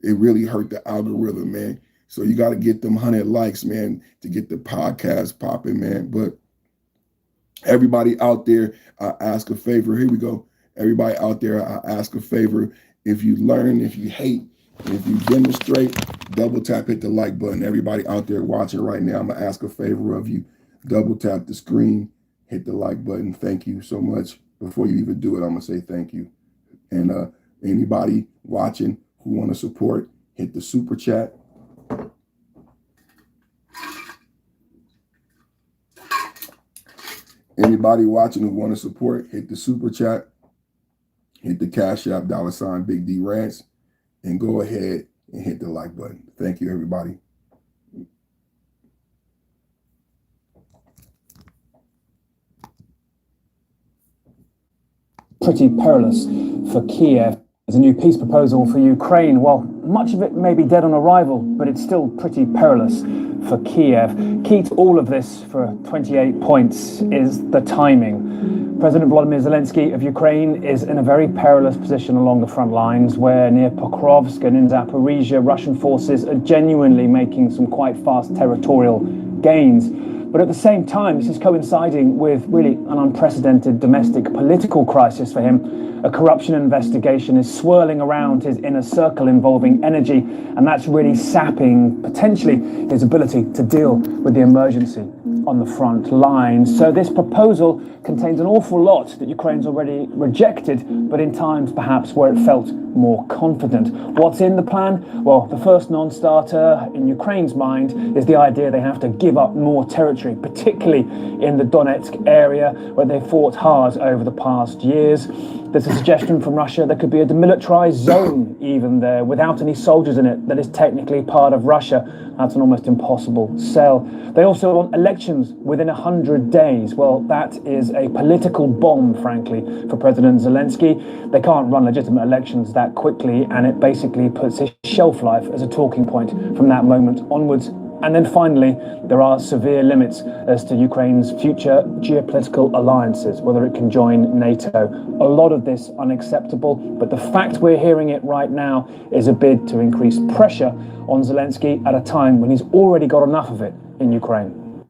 S1: it really hurt the algorithm, man. So you got to get them 100 likes, man, to get the podcast popping, man. But everybody out there, I ask a favor. Here we go. Everybody out there, I ask a favor. If you learn, if you hate, if you demonstrate, double tap, hit the like button. Everybody out there watching right now, I'm going to ask a favor of you. Double tap the screen, hit the like button. Thank you so much. Before you even do it, I'm going to say thank you. And anybody watching who want to support, hit the super chat. Anybody watching who want to support, hit the super chat. Hit the Cash App, $ Big D Rants, and go ahead and hit the like button. Thank you, everybody.
S18: Pretty perilous for Kiev. There's a new peace proposal for Ukraine. Well, much of it may be dead on arrival, but it's still pretty perilous for Kiev. Key to all of this for 28 points is the timing. President Volodymyr Zelensky of Ukraine is in a very perilous position along the front lines, where near Pokrovsk and in Zaporizhia, Russian forces are genuinely making some quite fast territorial gains. But at the same time, this is coinciding with really an unprecedented domestic political crisis for him. A corruption investigation is swirling around his inner circle involving energy, and that's really sapping, potentially, his ability to deal with the emergency on the front lines. So this proposal contains an awful lot that Ukraine's already rejected, but in times perhaps where it felt more confident. What's in the plan? Well, the first non-starter in Ukraine's mind is the idea they have to give up more territory, particularly in the Donetsk area, where they fought hard over the past years. There's a suggestion from Russia there could be a demilitarized zone even there without any soldiers in it that is technically part of Russia. That's an almost impossible sell. They also want elections within 100 days. Well, that is a political bomb, frankly, for President Zelensky. They can't run legitimate elections that quickly, and it basically puts his shelf life as a talking point from that moment onwards. And then finally, there are severe limits as to Ukraine's future geopolitical alliances, whether it can join NATO. A lot of this unacceptable, but the fact we're hearing it right now is a bid to increase pressure on Zelensky at a time when he's already got enough of it in Ukraine.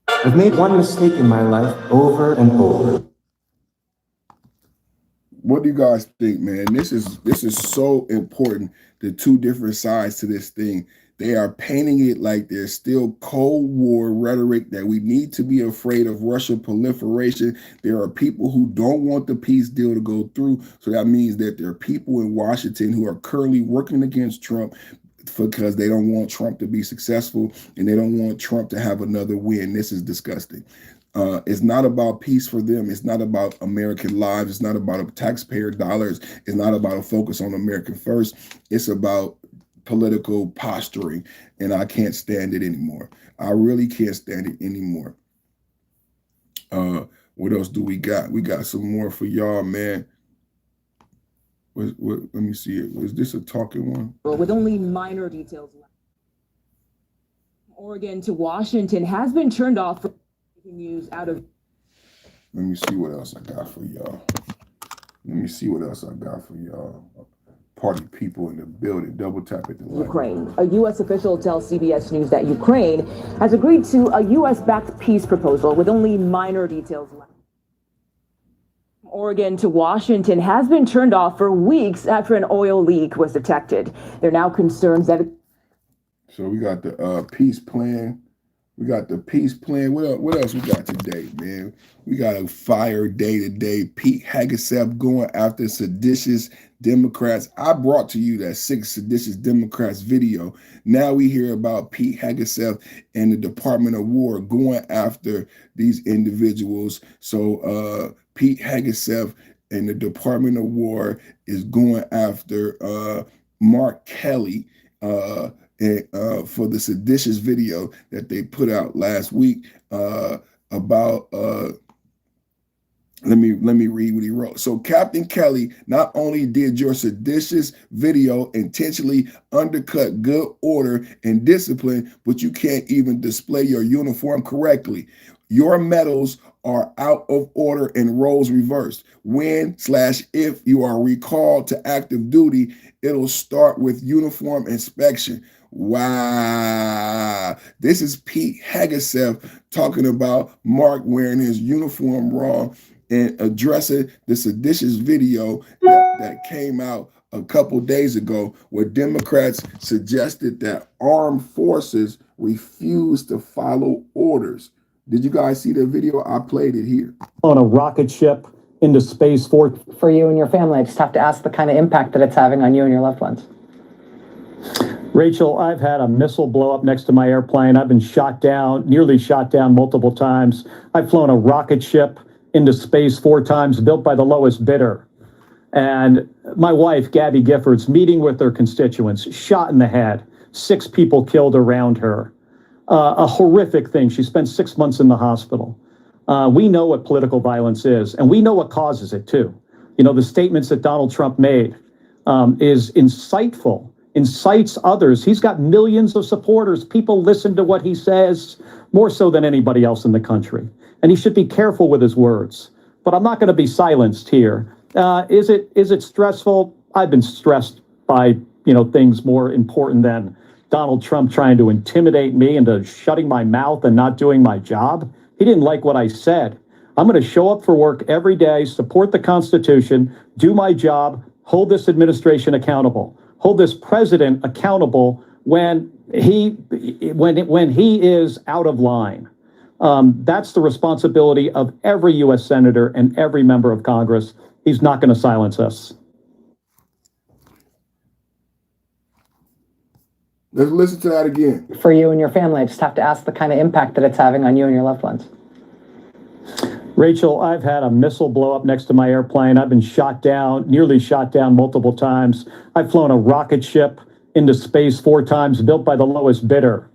S13: I've made one mistake in my life over and over.
S1: What do you guys think, man? This is so important. The two different sides to this thing. They are painting it like there's still Cold War rhetoric that we need to be afraid of Russian proliferation. There are people who don't want the peace deal to go through. So that means that there are people in Washington who are currently working against Trump because they don't want Trump to be successful and they don't want Trump to have another win. This is disgusting. It's not about peace for them. It's not about American lives. It's not about taxpayer dollars. It's not about a focus on American first. It's about political posturing, and I can't stand it anymore. I really can't stand it anymore. What else do we got? We got some more for y'all, man. Let me see it. Is this a talking one?
S19: Well, with only minor details left. Oregon to Washington has been turned off for news out of.
S1: Let me see what else I got for y'all. Party people in the building. Double tap at the line.
S19: Ukraine. A U.S. official tells CBS News that Ukraine has agreed to a U.S.-backed peace proposal with only minor details left. Oregon to Washington has been turned off for weeks after an oil leak was detected. There are now concerns that.
S1: So we got the peace plan. We got the peace plan. What else we got today, man? We got a fire day today. Pete Hegseth going after seditious Democrats. I brought to you that 6 seditious Democrats video. Now we hear about Pete Hegseth and the Department of War going after these individuals. So Pete Hegseth and the Department of War is going after Mark Kelly for the seditious video that they put out last week about let me read what he wrote. So Captain Kelly, not only did your seditious video intentionally undercut good order and discipline, but you can't even display your uniform correctly. Your medals are out of order and roles reversed. When/if you are recalled to active duty, it'll start with uniform inspection. Wow. This is Pete Hegseth talking about Mark wearing his uniform wrong and addressing the seditious video that came out a couple days ago where Democrats suggested that armed forces refuse to follow orders. Did you guys see the video? I played it here.
S20: On a rocket ship into space for
S15: you and your family, I just have to ask the kind of impact that it's having on you and your loved ones.
S20: Rachel, I've had a missile blow up next to my airplane. I've been nearly shot down multiple times. I've flown a rocket ship into space 4 times, built by the lowest bidder. And my wife, Gabby Giffords, meeting with her constituents, shot in the head, 6 people killed around her. A horrific thing. She spent 6 months in the hospital. We know what political violence is, and we know what causes it too. You know, the statements that Donald Trump made is insightful, incites others. He's got millions of supporters. People listen to what he says more so than anybody else in the country. And he should be careful with his words. But I'm not going to be silenced here. Is it stressful? I've been stressed by, things more important than Donald Trump trying to intimidate me into shutting my mouth and not doing my job. He didn't like what I said. I'm going to show up for work every day, support the Constitution, do my job, hold this administration accountable, hold this president accountable when he is out of line. That's the responsibility of every U.S. senator and every member of Congress. He's not going to silence us.
S1: Let's listen to that again.
S15: For you and your family, I just have to ask the kind of impact that it's having on you and your loved ones.
S20: Rachel, I've had a missile blow up next to my airplane. I've been shot down, nearly shot down multiple times. I've flown a rocket ship into space 4 times, built by the lowest bidder.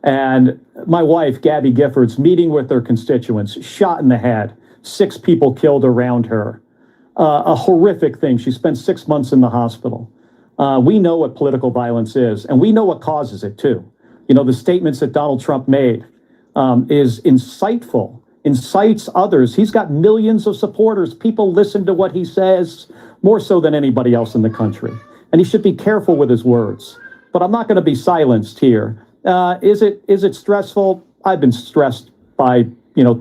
S20: And my wife, Gabby Giffords, meeting with her constituents, shot in the head, 6 people killed around her. A horrific thing. She spent 6 months in the hospital. We know what political violence is, and we know what causes it too. You know, the statements that Donald Trump made is insightful, incites others. He's got millions of supporters. People listen to what he says more so than anybody else in the country. And he should be careful with his words. But I'm not going to be silenced here. Is it stressful? I've been stressed by,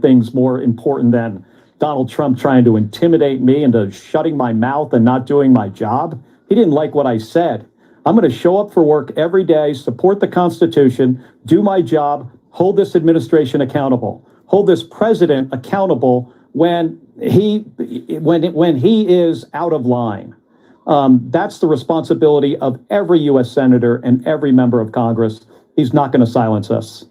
S20: things more important than Donald Trump trying to intimidate me into shutting my mouth and not doing my job. He didn't like what I said. I'm going to show up for work every day, support the Constitution, do my job, hold this administration accountable, hold this president accountable when he is out of line. That's the responsibility of every U.S. senator and every member of Congress. He's not going to silence us.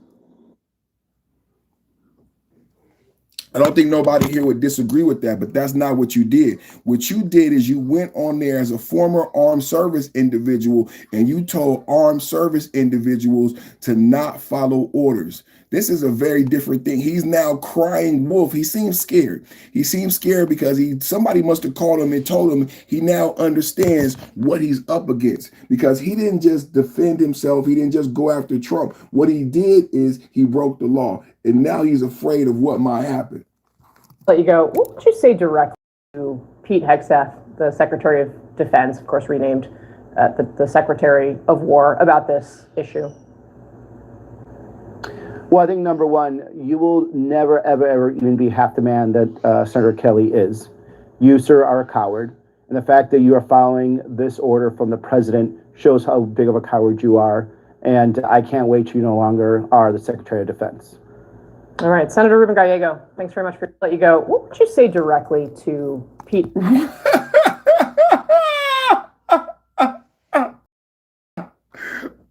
S1: I don't think nobody here would disagree with that, but that's not what you did. What you did is you went on there as a former armed service individual and you told armed service individuals to not follow orders. This is a very different thing. He's now crying wolf. He seems scared. He seems scared because somebody must have called him and told him he now understands what he's up against, because he didn't just defend himself. He didn't just go after Trump. What he did is he broke the law, and now he's afraid of what might happen.
S2: Let you go. What would you say directly to Pete Hegseth, the Secretary of Defense, of course renamed the Secretary of War, about this issue?
S21: Well, I think number one, you will never, ever, ever even be half the man that Senator Kelly is. You, sir, are a coward. And the fact that you are following this order from the president shows how big of a coward you are. And I can't wait you no longer are the Secretary of Defense.
S2: All right, Senator Ruben Gallego, thanks very much for letting you go. What would you say directly to Pete?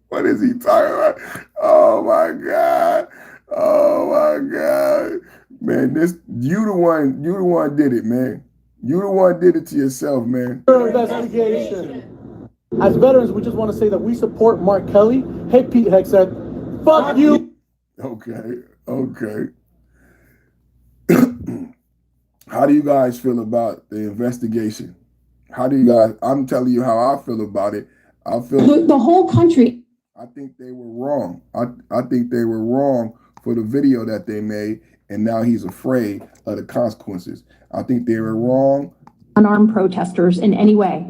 S1: What is he talking about? Oh my God. Oh my God. Man, you the one did it, man. You the one did it to yourself, man.
S22: Investigation. As veterans, we just want to say that we support Mark Kelly. Hey, Pete Hegseth, fuck you.
S1: Okay. How do you guys feel about the investigation? I'm telling you how I feel about it. I feel
S23: the whole country.
S1: I think they were wrong. I think they were wrong for the video that they made, and now he's afraid of the consequences. I think they were wrong.
S23: Unarmed protesters in any way.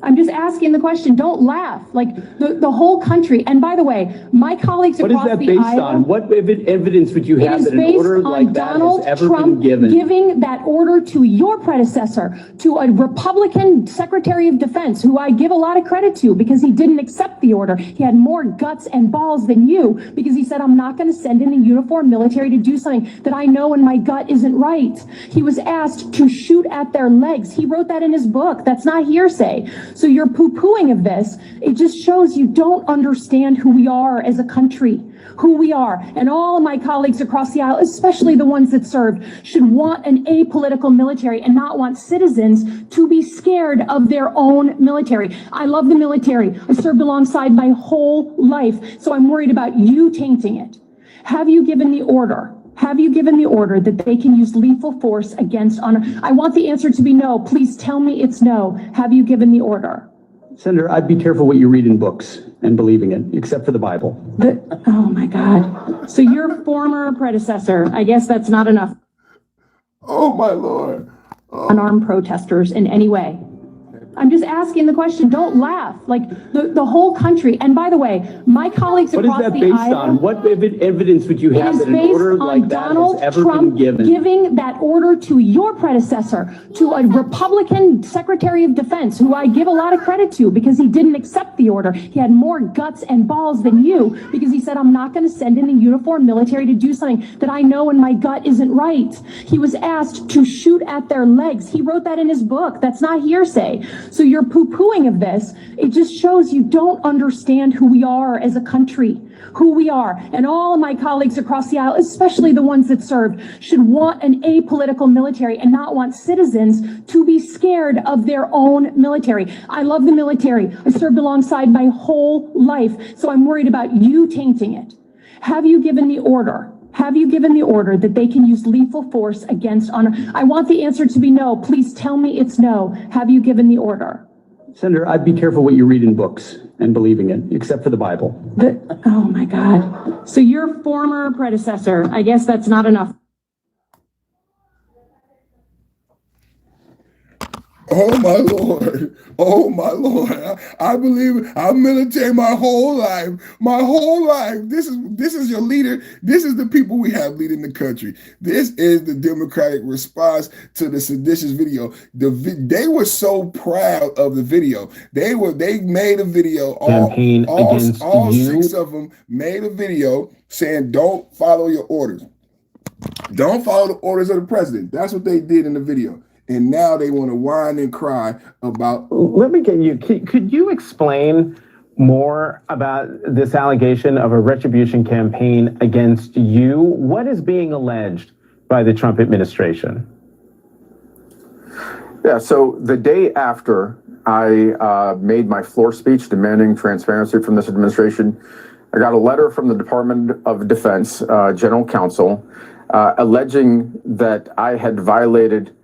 S23: I'm just asking the question. Don't laugh. Like the whole country. And by the way, my colleagues across the aisle.
S24: What is that based on? What evidence would you have that an order like that has ever been given?
S23: Giving that order to your predecessor, to a Republican Secretary of Defense, who I give a lot of credit to because he didn't accept the order. He had more guts and balls than you because he said, I'm not going to send in the uniformed military to do something that I know in my gut isn't right. He was asked to shoot at their legs. He wrote that in his book. That's not hearsay. So your poo-pooing of this, it just shows you don't understand who we are as a country, who we are. And all of my colleagues across the aisle, especially the ones that served, should want an apolitical military and not want citizens to be scared of their own military. I love the military. I served alongside my whole life, so I'm worried about you tainting it. Have you given the order? Have you given the order that they can use lethal force against honor? I want the answer to be no. Please tell me it's no. Have you given the order?
S24: Senator, I'd be careful what you read in books and believing it, except for the Bible.
S23: Oh my God. So your former predecessor, I guess that's not enough.
S1: Oh my Lord.
S23: Unarmed protesters in any way. I'm just asking the question. Don't laugh. Like the whole country. And by the way, my colleagues across the aisle.
S24: What is that based on? What evidence would you have that an order like that has ever been given?
S23: Giving that order to your predecessor, to a Republican Secretary of Defense, who I give a lot of credit to because he didn't accept the order. He had more guts and balls than you because he said, I'm not going to send in the uniformed military to do something that I know in my gut isn't right. He was asked to shoot at their legs. He wrote that in his book. That's not hearsay. So your poo-pooing of this, it just shows you don't understand who we are as a country, who we are. And all of my colleagues across the aisle, especially the ones that served, should want an apolitical military and not want citizens to be scared of their own military. I love the military. I served alongside my whole life, so I'm worried about you tainting it. Have you given the order? Have you given the order that they can use lethal force against honor? I want the answer to be no. Please tell me it's no. Have you given the order?
S24: Senator, I'd be careful what you read in books and believing it, except for the Bible.
S23: Oh my God. So your former predecessor, I guess that's not enough.
S1: Oh my Lord. Oh my Lord. I believe I'm military my whole life. My whole life. This is your leader. This is the people we have leading the country. This is the Democratic response to the seditious video. They were so proud of the video. They made a video. All six of them made a video saying, don't follow your orders. Don't follow the orders of the president. That's what they did in the video. And now they want to whine and cry about.
S4: Let me get you. Could you explain more about this allegation of a retribution campaign against you? What is being alleged by the Trump administration?
S6: Yeah, so the day after I made my floor speech demanding transparency from this administration, I got a letter from the Department of Defense, General Counsel, alleging that I had violated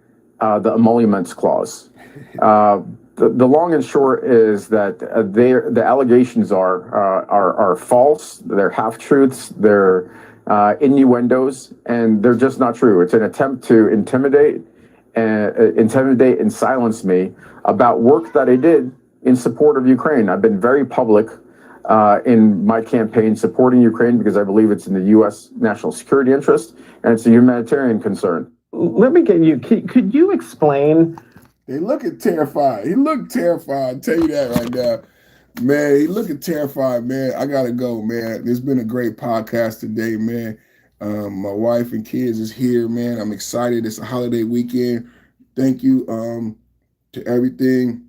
S6: the emoluments clause. The long and short is that the allegations are false. They're half truths. They're innuendos, and they're just not true. It's an attempt to intimidate and silence me about work that I did in support of Ukraine. I've been very public in my campaign supporting Ukraine because I believe it's in the U.S. national security interest and it's a humanitarian concern.
S4: Let me get you. Could you explain?
S1: They looking terrified. He looked terrified. I'll tell you that right now. Man, he looking terrified, man. I got to go, man. It's been a great podcast today, man. My wife and kids is here, man. I'm excited. It's a holiday weekend. Thank you to everything.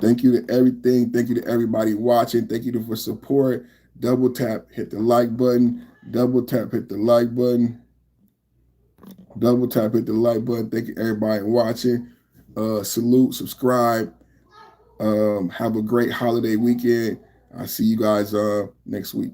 S1: Thank you to everything. Thank you to everybody watching. Thank you for support. Double tap, hit the like button. Double tap, hit the like button. Double tap, hit the like button. Thank you everybody watching. Salute, subscribe. Have a great holiday weekend. I'll see you guys next week.